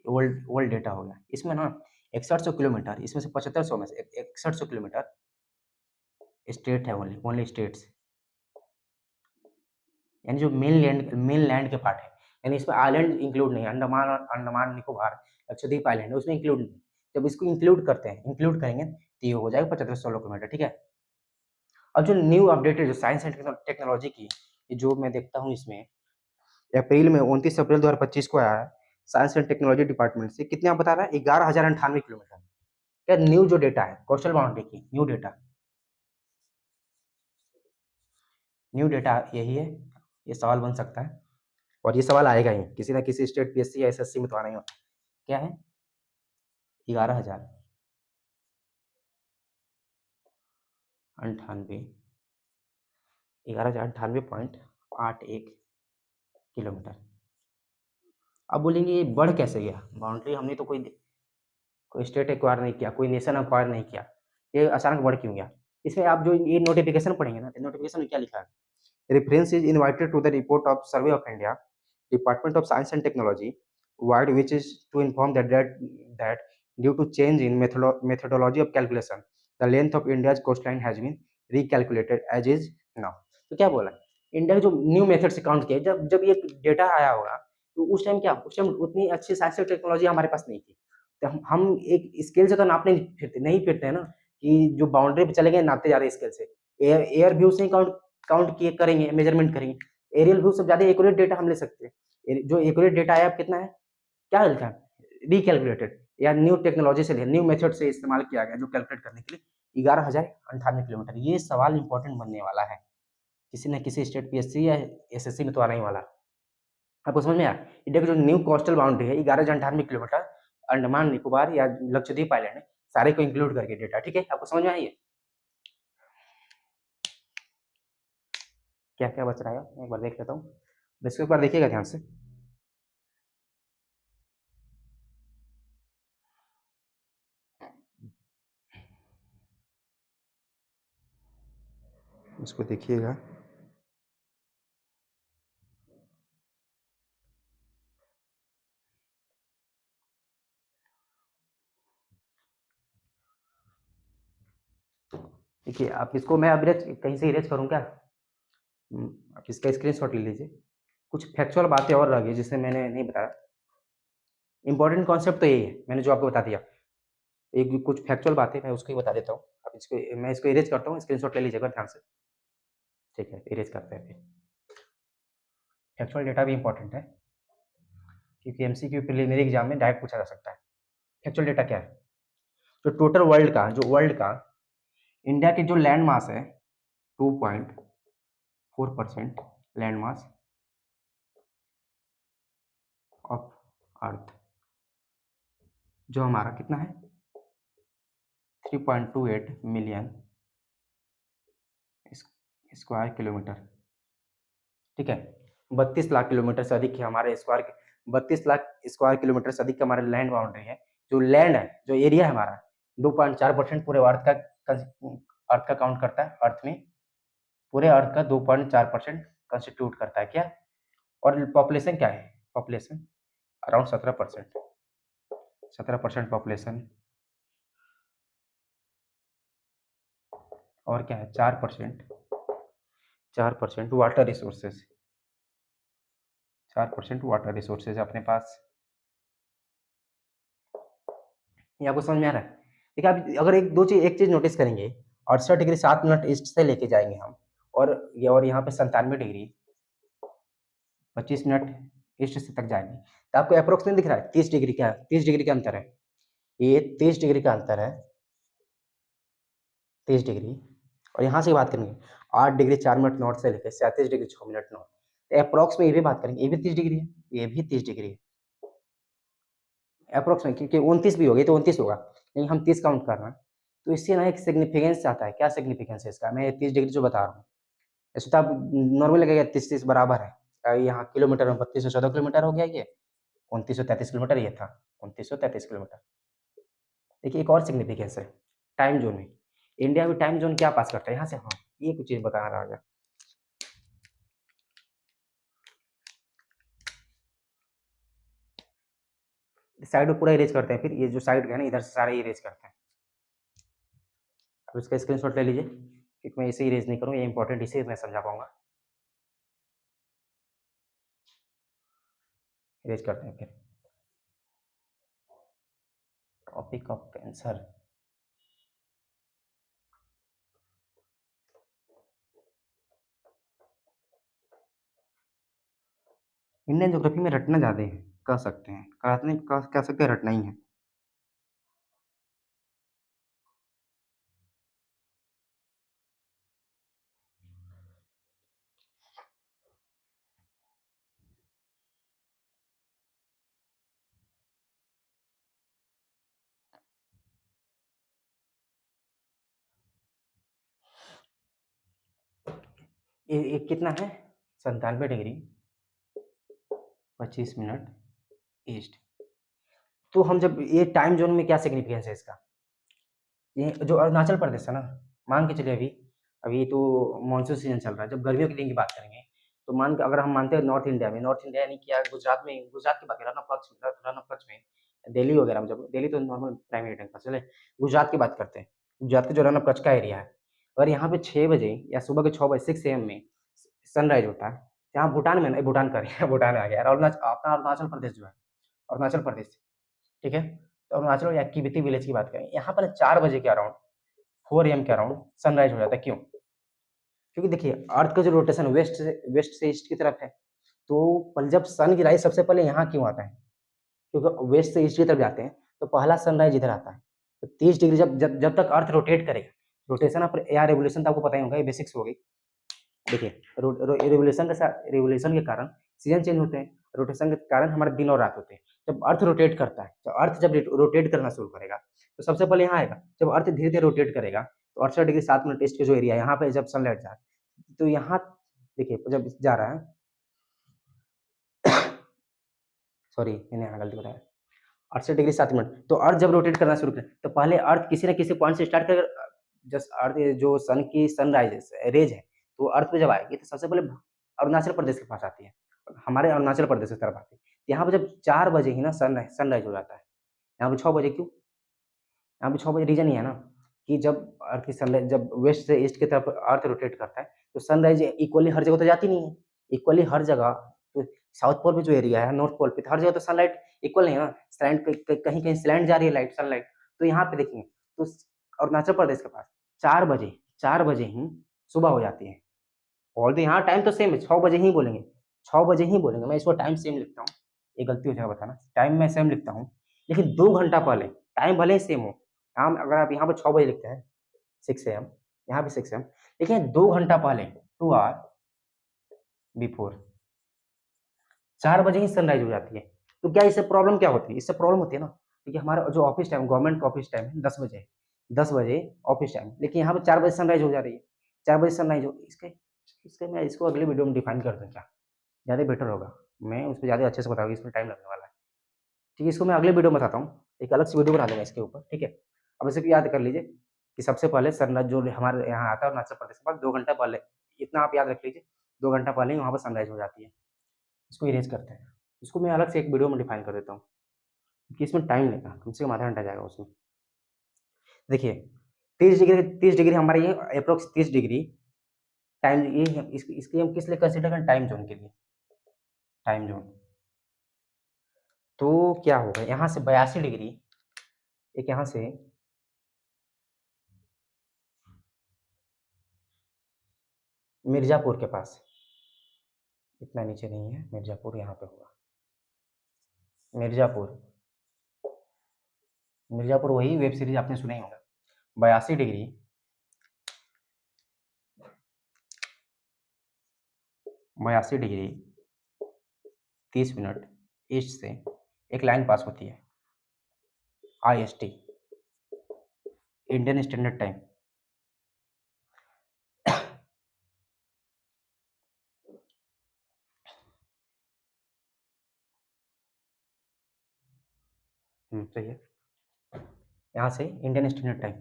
Speaker 1: ओल्ड ओल्ड डेटा हो गया। इसमें ना 6100 किलोमीटर, इसमें से 7500 में से 6100 किलोमीटर स्टेट है, ओनली ओनली स्टेट्स, यानी जो मेन लैंड के पार्ट है, यानी इसमें आइलैंड इंक्लूड नहीं है, अंडमान अंडमान निकोबार, लक्षद्वीप आइलैंड है, उसमें इंक्लूड नहीं। जब इसको इंक्लूड करते हैं, इंक्लूड करेंगे, तो ये हो जाएगा 7516 किलोमीटर, ठीक है। और जो न्यू अपडेटेड जो साइंस एंड टेक्नोलॉजी की, जो मैं देखता हूँ इसमें, अप्रैल में 29 अप्रैल 2025 को आया है, साइंस एंड टेक्नोलॉजी डिपार्टमेंट से, कितने आप बता रहा है? 11,098 किलोमीटर। क्या न्यू जो डेटा है कोस्टल बाउंड्री की, न्यू डेटा, न्यू डेटा यही है। ये सवाल बन सकता है, और ये सवाल आएगा ही, किसी ना किसी स्टेट पीएससी या एसएससी में तो आना ही होता है। क्या है? 11,098, 11,098.81 किलोमीटर। अब बोलेंगे ये बढ़ कैसे गया? बाउंड्री हमने तो कोई स्टेट एक्वायर नहीं किया, कोई नेशन एक्वायर नहीं किया, ये अचानक बढ़ क्यों गया? इसमें आप जो ये नोटिफिकेशन पढ़ेंगे ना, नोटिफिकेशन में क्या लिखा है? Reference is invited to the report of Survey of India, Department of Science and Technology, wide which is to inform that due to change in methodology of calculation, the length of India's coastline has been recalculated as is now. तो क्या बोला? इंडिया जो न्यू मेथड से काउंट किया, जब जब ये डेटा आया होगा, तो उस टाइम क्या, उस टाइम उतनी अच्छी साइंस और टेक्नोलॉजी हमारे पास नहीं थी, तो हम एक स्केल से तो नापने नहीं फिरते हैं ना, कि जो बाउंड्री पे चले गए नापते जा रहे स्केल से, एयर व्यू से ही काउंट काउंट किए करेंगे, मेजरमेंट करेंगे। एरियल व्यू से ज़्यादा एक्यूरेट डेटा हम ले सकते हैं। जो एक्यूरेट डेटा है, अब कितना है, क्या लिखा है? रिकैलकुलेटेड, या न्यू टेक्नोलॉजी से, न्यू मेथड से इस्तेमाल किया गया जो कैलकुलेट करने के लिए 11,098 किलोमीटर। ये सवाल इंपॉर्टेंट बनने वाला है, किसी न किसी स्टेट पीएससी या एसएससी में तो आना ही वाला। आपको समझ में आया? इंडिया की जो न्यू कोस्टल बाउंड्री है 11,098 किलोमीटर, अंडमान निकोबार या लक्षद्वीप आइलैंड है, सारे को इंक्लूड करके डेटा। ठीक है, आपको समझ में आई है? क्या-क्या बच रहा है? मैं एक बार देख लेता हूँ। इसको एक बार देखिएगा ध्यान से। इसको देखिएगा। देखिए, आप इसको मैं अब कहीं से इरेज़ करूँ क्या? आप इसका स्क्रीनशॉट ले लीजिए। कुछ फैक्चुअल बातें और रह गई जिसे मैंने नहीं बताया। इम्पोर्टेंट कॉन्सेप्ट तो यही है, मैंने जो आपको बता दिया। एक कुछ फैक्चुअल बातें मैं उसको ही बता देता हूँ। आप इसको मैं इसको इरेज़ करता हूँ, स्क्रीनशॉट ले लीजिएगा ध्यान से। ठीक है, इरेज़ करते हैं फिर। फैक्चुअल डेटा भी इम्पोर्टेंट है, क्योंकि एमसीक्यू प्रिलिमिनरी एग्ज़ाम में डायरेक्ट पूछा जा सकता है। फैक्चुअल डेटा क्या है? जो टोटल वर्ल्ड का इंडिया की जो लैंड मास है 2.4% लैंड मास ऑफ अर्थ, जो हमारा कितना है 3.28 मिलियन स्क्वायर किलोमीटर। ठीक है, 32 लाख किलोमीटर से अधिक है हमारे 32 लाख स्क्वायर किलोमीटर से अधिक हमारे लैंड बाउंड्री है। जो लैंड है, जो एरिया है हमारा 2.4% पूरे अर्थ का काउंट करता है। अर्थ में पूरे अर्थ का 2.4% कंस्टिट्यूट करता है क्या? और पॉपुलेशन क्या है? Population around 17% population. और क्या है 4% वाटर रिसोर्सेज, 4% वाटर रिसोर्सेज अपने पास। ये आपको समझ में आ रहा है? देखिए, आप अगर एक चीज नोटिस करेंगे, 68 डिग्री 7 मिनट ईस्ट से लेके जाएंगे हम, और यहाँ पे 97 डिग्री 25 मिनट ईस्ट से तक जाएंगे, तो आपको अप्रोक्स नहीं दिख रहा है 30 डिग्री का, 30 डिग्री का अंतर है। ये 30 डिग्री का अंतर है, 30 डिग्री। और यहाँ से बात करेंगे 8 डिग्री 4 मिनट नॉर्थ से लेकर 37 डिग्री 6 मिनट नॉर्थ, तो अप्रोक्स में ये भी बात करेंगे, ये भी 30 डिग्री है, ये भी 30 डिग्री है अप्रोक्स में, क्योंकि 29 भी होगी तो 29 होगा, लेकिन हम 30 काउंट कर रहे हैं। तो इससे ना एक सिग्निफिकेंस आता है। क्या सिग्निफिकेंस है इसका? मैं 30 डिग्री जो बता रहा हूँ, ऐसे तो आप नॉर्मल लगेगा 30 बराबर है, यहाँ किलोमीटर में 3214 किलोमीटर हो गया, ये 2933 किलोमीटर ये था, 2933 किलोमीटर। देखिए, एक और सिग्निफिकेंस है टाइम जोन में। इंडिया में टाइम जोन क्या पास करता है यहाँ से? हाँ, ये कुछ चीज बता रहा है। साइड में पूरा इरेज करते हैं, फिर ये जो साइड है ना इधर से सारे इरेज करते हैं। अब इसका स्क्रीनशॉट ले लीजिए, क्योंकि मैं इसे इरेज नहीं करूँ, ये इंपॉर्टेंट, इसे मैं समझा पाऊंगा। इरेज करते हैं फिर। Topic of cancer, Indian geography में रटना ज्यादा है, कह सकते हैं, कह सकते हैं रटना ही है। ये कितना है? 97 डिग्री 25 मिनट ईस्ट। तो हम जब ये टाइम जोन में क्या सिग्निफिकेंस है इसका? ये जो अरुणाचल प्रदेश है ना, मान के चलिए अभी तो मानसून सीजन चल रहा है, जब गर्मियों के दिन की बात करेंगे, तो अगर हम मानते हैं नॉर्थ इंडिया यानी क्या, गुजरात की बात करें, रण ऑफ कच्छ में, दिल्ली वगैरह में, जब दिल्ली तो नॉर्मल प्राइमरी टाइम पर चले, गुजरात की बात करते हैं, गुजरात के जो रण ऑफ कच्छ का एरिया है, अगर यहाँ पे 6 बजे या सुबह के 6 बजे 6 AM में सनराइज होता है, यहाँ भूटान में, नहीं भूटान कर भूटान आ गया, अपना अरुणाचल प्रदेश जो है, अरुणाचल प्रदेश, ठीक है, तो अरुणाचल या एक्टिविटी विलेज की बात करें, यहाँ पर 4 बजे के अराउंड, 4 AM के अराउंड सनराइज हो जाता है। क्यों? क्योंकि देखिए, अर्थ का जो रोटेशन वेस्ट से ईस्ट की तरफ है, तो जब सन की राइज सबसे पहले यहाँ क्यों आता है? क्योंकि वेस्ट से ईस्ट की तरफ जाते हैं, तो पहला सनराइज इधर आता है। तो 30 डिग्री जब तक अर्थ रोटेट करेगा, रोटेशन ऑफ एयर रेवोल्यूशन तो आपको पता ही होगा, ये बेसिक्स हो गई। देखिए, रेवोल्यूशन के कारण सीजन चेंज होते हैं, रोटेशन के कारण हमारे दिन और रात होते हैं। जब अर्थ रोटेट करता है, तो अर्थ जब रोटेट करना शुरू करेगा, तो सबसे पहले यहाँ आएगा। जब अर्थ धीरे-धीरे रोटेट करेगा, तो 68 डिग्री 7 मिनट ईस्ट का जो एरिया है, यहाँ पे जब सनलाइट जा रहा है, तो यहाँ देखिए जब जा रहा है सॉरी मैंने यहाँ गलती बताया, 68 डिग्री 7 मिनट, तो अर्थ जब रोटेट करना शुरू करे, तो पहले अर्थ किसी न किसी पॉइंट से स्टार्ट कर जस्ट अर्थ जो सन की सनराइज़ रेज़ है, तो अर्थ पे जब आएगी, तो सबसे पहले अरुणाचल प्रदेश के पास आती है। हमारे अरुणाचल प्रदेश की तरफ आती है। यहाँ पे जब 4 बजे ही ना सनराइज़ हो जाता है। यहाँ पे 6 बजे क्यों? यहाँ पे 6 बजे रीज़न ये है ना, कि जब अर्थ की सनराइज़ जब वेस्ट से ईस्ट की तरफ अर्थ रोटेट करता है, तो सनराइज़ इक्वली हर जगह तो जाती नहीं है। इक्वली हर जगह तो साउथ पोल पे जो एरिया है, नॉर्थ पोल पे, तो हर जगह तो सनलाइट इक्वल नहीं है ना। स्लैंट कहीं-कहीं स्लैंट जा रही है लाइट सनलाइट। तो यहाँ पे देखिए, तो अरुणाचल प्रदेश के पास 4 बजे ही सुबह हो जाती है। ऑल्दो यहाँ टाइम तो सेम है, 6 बजे ही बोलेंगे, 6 बजे ही बोलेंगे। मैं इसको टाइम सेम लिखता हूँ, ये गलती हो जाएगा बताना। टाइम मैं सेम लिखता हूँ, लेकिन 2 घंटा पहले, टाइम भले ही सेम हो, यहाँ अगर आप यहाँ पे 6 बजे लिखते हैं, 6 एएम, यहाँ भी 6 एएम, लेकिन 2 घंटा पहले, 2 आवर बिफोर 4 बजे ही सनराइज़ हो जाती है। तो क्या इससे प्रॉब्लम क्या होती है? इससे प्रॉब्लम होती है ना, देखिए हमारा जो ऑफ़िस टाइम गवर्नमेंट का ऑफ़िस टाइम है 10 बजे है, 10 बजे ऑफ़िस टाइम, लेकिन यहाँ पे 4 बजे सनराइज़ हो जा रही है। 4 बजे सनराइज़ हो इसके इसके मैं इसको अगली वीडियो में डिफाइन कर दूँ क्या? ज़्यादा बेटर होगा। मैं उसपे ज़्यादा अच्छे से बताऊँगा, इसमें टाइम लगने वाला है। ठीक है, इसको मैं अगले वीडियो में बताता हूँ। एक अलग से वीडियो बना दूँगा इसके ऊपर, ठीक है? अब इसे याद कर लीजिए कि सबसे पहले सनराइज़ जो हमारे यहाँ आता है अरुणाचल प्रदेश के पास 2 घंटा पहले, इतना आप याद रख लीजिए, 2 घंटा पहले ही वहाँ पे सनराइज़ हो जाती है। इसको इरेज़ करते हैं। इसको मैं अलग से एक वीडियो में डिफाइन कर देता हूँ, क्योंकि इसमें टाइम लेगा, कम से कम आधा घंटा जाएगा उसमें। देखिए 30 डिग्री हमारे ये एप्रॉक्स 30 डिग्री टाइम ये इसकी हम किस लिए कंसीडर करें टाइम ज़ोन के लिए, टाइम ज़ोन। तो क्या होगा यहाँ से 82 डिग्री एक यहाँ से मिर्ज़ापुर के पास, इतना नीचे नहीं है, मिर्ज़ापुर यहाँ पे होगा। मिर्ज़ापुर, मिर्ज़ापुर वही वेब सीरीज़ आपने सुना ही होगा। 82 डिग्री 82 डिग्री 30 मिनट ईस्ट से एक लाइन पास होती है, आईएसटी, इंडियन स्टैंडर्ड टाइम। सही है। यहाँ से इंडियन स्टैंडर्ड टाइम,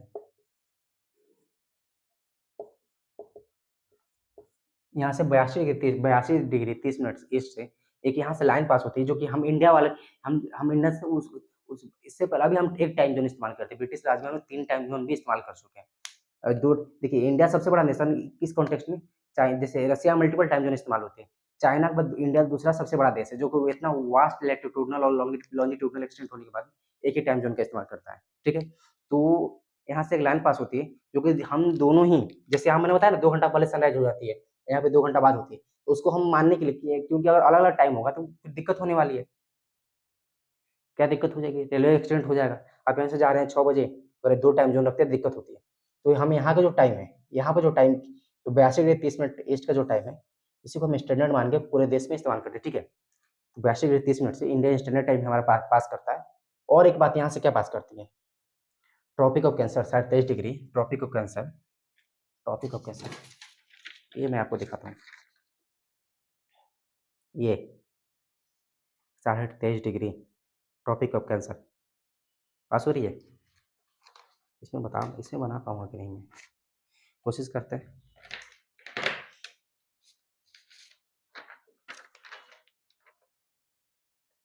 Speaker 1: यहाँ से 82 डिग्री 30 मिनट ईस्ट से एक यहाँ से लाइन पास होती है, जो कि हम इंडिया वाले हम इंडिया से उस इससे पहले अभी हम एक टाइम ज़ोन इस्तेमाल करते हैं। ब्रिटिश राज में हम 3 टाइम ज़ोन भी इस्तेमाल कर चुके हैं। 2 देखिए इंडिया सबसे बड़ा नेशन किस कॉन्टेक्स्ट में जैसे रसिया मल्टीपल टाइम ज़ोन इस्तेमाल होते हैं। चाइना के बाद इंडिया दूसरा सबसे बड़ा देश है, जो कि इतना वास्ट लैटिट्यूडनल और लॉन्जिट्यूडनल एक्सटेंट होने के बाद एक ही टाइम ज़ोन का इस्तेमाल करता है। ठीक है? तो यहाँ से एक लाइन पास होती है, जो कि हम दोनों ही जैसे यहाँ मैंने बताया ना 2 घंटा पहले सनराइज़ हो जाती है, यहाँ पे 2 घंटा बाद होती है। तो उसको हम मानने के लिए किए क्योंकि अगर अलग-अलग टाइम होगा तो फिर दिक्कत होने वाली है। क्या दिक्कत हो जाएगी? रेलवे एक्सीडेंट हो जाएगा। आप यहाँ से जा रहे हैं 6 बजे, अगर 2 टाइम ज़ोन रखते हैं दिक्कत होती है। तो हम यहाँ का जो टाइम है, यहाँ पे जो टाइम तो 82 डिग्री 30 मिनट ईस्ट का जो टाइम है, इसी को हम स्टैंडर्ड मान के पूरे देश में इस्तेमाल करते हैं, ठीक है? 82 डिग्री 30 मिनट से इंडियन स्टैंडर्ड टाइम हमारा पास करता है। और एक बात यहाँ से क्या पास करती है? ट्रॉपिक ऑफ कैंसर साढ़े 23 डिग्री ट्रॉपिक ऑफ कैंसर ये मैं आपको दिखाता हूँ। ये साढ़े 23 डिग्री ट्रॉपिक ऑफ कैंसर पास हो रही है? इसमें बना पाऊँगा कि नहीं मैं? कोशिश करते हैं।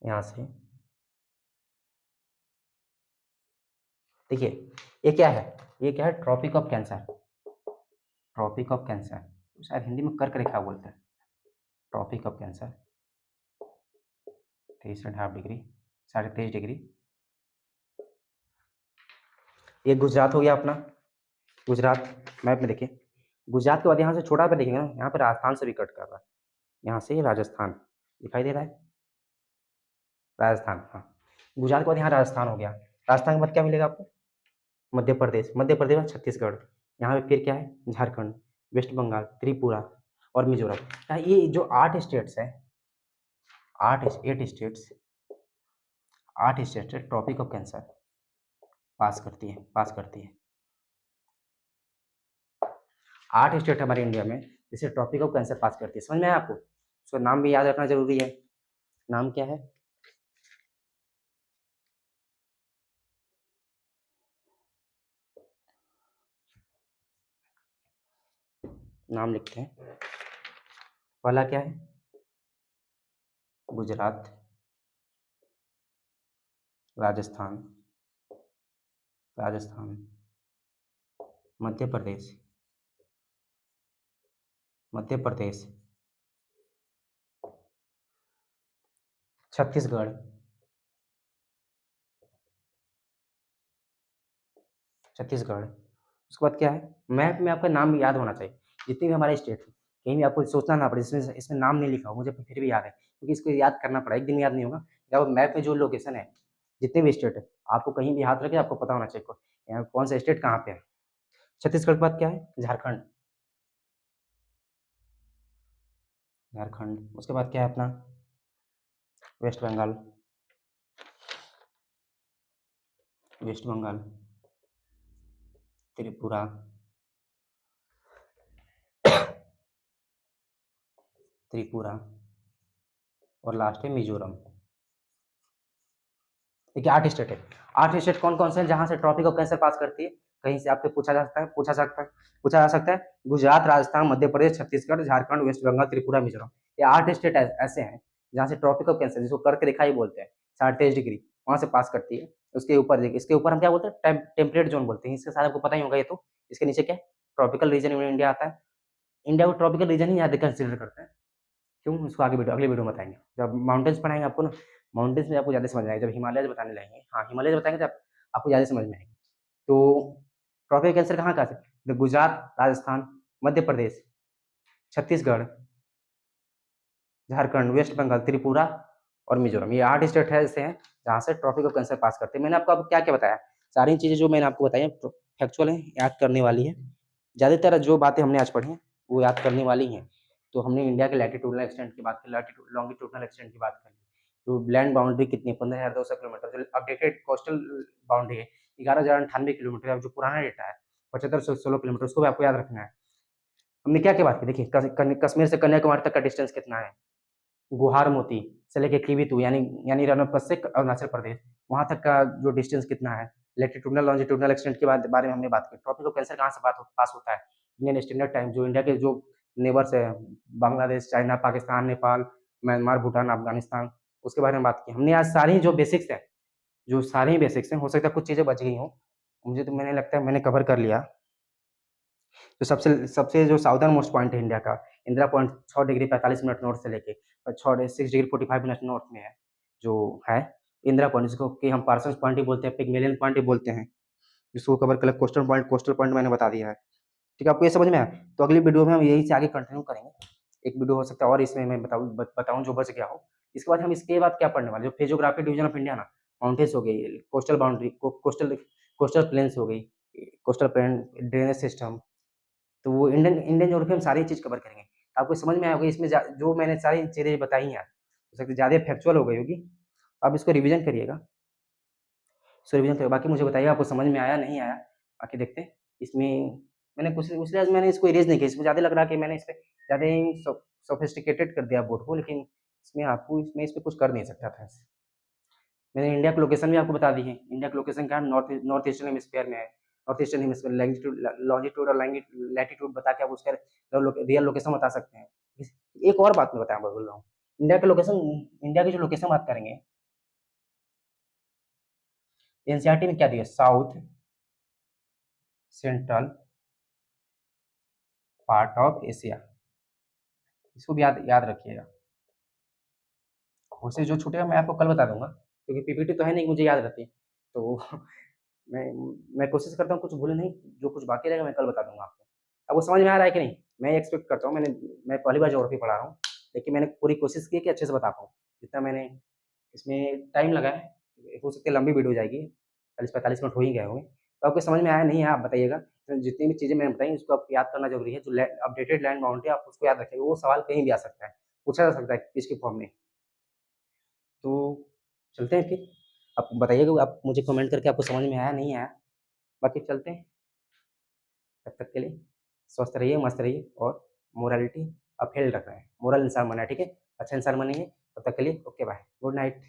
Speaker 1: यहाँ से देखिए, ये क्या है? ये क्या है? Tropic of cancer, tropic of cancer शायद हिंदी में कर्क रेखा बोलते हैं। ट्रॉपिक ऑफ कैंसर 23.5 डिग्री, साढ़े 23 डिग्री। ये गुजरात हो गया अपना, गुजरात मैप में देखिए। गुजरात के बाद यहाँ से छोटा पे देखेंगे ना, यहाँ पे राजस्थान से भी कट कर रहा है। यहाँ से राजस्थान दिखाई दे रहा है? राजस्थान, हाँ। गुजरात के बाद यहाँ राजस्थान हो गया। राजस्थान के बाद क्या मिलेगा आपको? मध्य प्रदेश, मध्य प्रदेश के बाद छत्तीसगढ़। यहाँ पे फिर क्या है? झारखंड, वेस्ट बंगाल, त्रिपुरा और मिज़ोरम। ये जो 8 स्टेट्स हैं, 8 8 स्टेट्स 8 स्टेट है ट्रॉपिक ऑफ कैंसर पास करती है। 8 स्टेट हमारे इंडिया में जिसे ट्रॉपिक ऑफ कैंसर पास करती है। समझ में आया आपको? उसका नाम भी याद रखना ज़रूरी है। नाम क्या है? नाम लिखते हैं। पहला क्या है? गुजरात, राजस्थान, राजस्थान, मध्य प्रदेश, मध्य प्रदेश, छत्तीसगढ़, छत्तीसगढ़। उसके बाद क्या है? मैप में आपका नाम याद होना चाहिए। जितनी भी हमारे स्टेट हैं, कहीं भी आपको सोचना ना पड़े, इसमें नाम नहीं लिखा हो, मुझे फिर भी याद है, क्योंकि इसको याद करना पड़ा, एक दिन में याद नहीं होगा। जब मैप में जो लोकेशन है, जितने भी स्टेट है, आपको कहीं भी हाथ रखे आपको पता होना चाहिए यहाँ कौन सा स्टेट कहाँ पे है। छत्तीसगढ़ के बाद क्या है? झारखंड, झारखंड। उसके बाद क्या है अपना? वेस्ट बंगाल, वेस्ट बंगाल, त्रिपुरा, त्रिपुरा और लास्ट है मिजोरम। देखिए 8 स्टेट है। 8 स्टेट कौन-कौन से हैं जहाँ से ट्रॉपिक ऑफ कैंसर पास करती है? कहीं से आपसे पूछा जा सकता है। गुजरात, राजस्थान, मध्य प्रदेश, छत्तीसगढ़, झारखंड, वेस्ट बंगाल, त्रिपुरा, मिजोरम। ये 8 स्टेट ऐसे हैं जहाँ से ट्रॉपिक ऑफ कैंसर, जिसको कर्क रेखा ही बोलते हैं, 37 डिग्री वहाँ से पास करती है। उसके ऊपर देखिए, इसके ऊपर हम क्या बोलते हैं? टेम्परेट ज़ोन बोलते हैं। इसके साथ आपको पता ही होगा ये तो। इसके नीचे क्या है? ट्रॉपिकल रीजन में इंडिया आता है। इंडिया को ट्रॉपिकल रीजन ही ज़्यादा कंसीडर करते हैं। क्यों? उसको अगली वीडियो में बताएँगे। जब माउंटेन्स पढ़ाएँगे आपको ना, माउंटेन्स में आपको ज़्यादा समझ में आएगा। जब हिमालयज़ बताने लगेंगे, हाँ, हिमालयज़ बताएँगे तब आपको ज़्यादा समझ में आएगी। तो ट्रॉपिकल कैंसर कहाँ-कहाँ से? तो गुजरात, राजस्थान, मध्य प्रदेश, छत्तीसगढ़, झारखंड, वेस्ट बंगाल, त्रिपुरा और मिज़ोरम। ये 8 स्टेट है ऐसे हैं जहाँ से ट्रॉपिक ऑफ कैंसर पास करते हैं। मैंने आपको अब क्या-क्या बताया? सारी चीज़ें जो मैंने आपको बताई हैं फैक्चुअल हैं, याद करने वाली हैं। ज़्यादातर जो बातें हमने आज पढ़ी हैं, वो याद करने वाली हैं। तो हमने इंडिया के लैटीट्यूडनल एक्सटेंट की बात की, लॉन्गिट्यूडनल एक्सटेंट की बात कर ली। तो लैंड बाउंड्री कितनी है? 15,200 किलोमीटर। जो अपडेटेड कोस्टल बाउंड्री है, 11,098 किलोमीटर है। जो पुराना डेटा है, 7516 किलोमीटर, उसको भी आपको याद रखना है। हमने क्या-क्या बात की? देखिए, कश्मीर से कन्याकुमारी तक का डिस्टेंस कितना है? गुहार मोती से लेके किवितु यानी रन ऑफ कच्छ से अरुणाचल प्रदेश, वहाँ तक का जो डिस्टेंस कितना है? लैटीट्यूडनल, लॉन्जिट्यूडनल एक्सटेंट के बारे में हमने बात की। ट्रॉपिक ऑफ कैंसर कहाँ से पास होता है? इंडियन स्टैंडर्ड टाइम, जो इंडिया के जो नेबर्स है, बांग्लादेश, चाइना, पाकिस्तान, नेपाल, म्यांमार, भूटान, अफ़गानिस्तान, उसके बारे में बात की। हमने आज सारी जो बेसिक्स हैं, जो सारी बेसिक्स हैं, हो सकता है कुछ चीज़ें बच गई हों। मुझे तो मैंने लगता है मैंने कवर कर लिया। तो सबसे सबसे जो साउदर्न मोस्ट पॉइंट है इंडिया का, Indira point 6 degree 45 minute north से लेके 6 डिग्री 45 मिनट नॉर्थ में है, जो है इंदिरा पॉइंट, जिसको कि हम पार्सन्स पॉइंट ही बोलते हैं, पिग्मेलियन पॉइंट ही बोलते हैं, जिसको कवर कर कोस्टल पॉइंट मैंने बता दिया है। ठीक है, आपको ये समझ में आया? तो अगली वीडियो में हम यहीं से आगे कंटिन्यू करेंगे। एक वीडियो हो सकता है और इसमें मैं बताऊँ जो बच गया हो। इसके बाद हम इसके बाद क्या पढ़ने वाले हैं? जो फिजियोग्राफी डिवीजन ऑफ इंडिया ना, माउंटेन्स हो गई, कोस्टल बाउंड्री, कोस्टल प्लेन्स हो गई, कोस्टल प्लेन, ड्रेनेज सिस्टम, तो वो इंडियन इंडियन ज्योग्राफी हम सारी चीज़ कवर करेंगे। तो आपको समझ में आया होगा इसमें जो मैंने सारी चीज़ें बताई हैं, हो सकता है ज़्यादा फैक्चुअल हो गई होगी। आप इसको रिवीजन करिएगा। इसको रिवीजन करिए, बाकी मुझे बताइए आपको समझ में आया, नहीं आया? बाकी देखते हैं। इसमें मैंने कुछ इसलिए आज मैंने इसको इरेज़ नहीं किया, इसमें ज़्यादा लग रहा है कि मैंने इसपे ज़्यादा ही सोफिस्टिकेटेड कर दिया बोर्ड को, लेकिन इसमें कुछ कर नहीं सकता था। मैंने इंडिया की लोकेशन भी आपको बता दी है। इंडिया की लोकेशन क्या है? नॉर्थ ईस्टर्न हेमिस्फीयर में है। नॉर्थ ईस्टर्न हेमिस्फीयर लॉन्जिट्यूड और लैटीट्यूड बता के आप उसका रियल लोकेशन बता सकते हैं। एक और बात मैं बोल रहा हूँ। इंडिया की जो लोकेशन बात करेंगे, एनसीईआरटी में क्या दिया? South central part of Asia. इसको भी याद याद रखिएगा। उससे जो छूटेगा मैं आपको कल बता दूँगा, क्योंकि पीपीटी तो है नहीं मुझे याद रहती। तो मैं मैं कोशिश करता हूँ कुछ भूले नहीं, जो कुछ बाकी रहेगा मैं कल बता दूँगा आपको। आपको समझ में आ रहा है कि नहीं? मैं एक्सपेक्ट करता हूँ, मैं पहली बार ज्योग्राफी पढ़ा रहा हूँ, लेकिन मैंने पूरी कोशिश की है कि अच्छे से बता पाऊँ। जितना मैंने इसमें टाइम लगा है, हो सकता है लंबी वीडियो हो जाएगी, 40-45 मिनट हो ही गए होंगे। तो आपको समझ में आया, नहीं आया, आप बताइएगा। तो जितनी भी चीज़ें मैंने बताई उसको आपको याद करना ज़रूरी है। जो अपडेटेड लैंड बाउंड्री आप उसको याद रखिएगा, वो सवाल कहीं भी आ सकता है, पूछा जा सकता है किसके फॉर्म में। तो चलते हैं फिर। आप बताइएगा, आप मुझे कमेंट करके आपको समझ में आया, नहीं आया? बाकी चलते हैं, तब तक के लिए स्वस्थ रहिए, मस्त रहिए और मोरालिटी अपहेल्ड रख रहे हैं। मोरल इंसान बनना है, ठीक है? अच्छा इंसान बनेंगे, तब तक के लिए ओके बाय, गुड नाइट।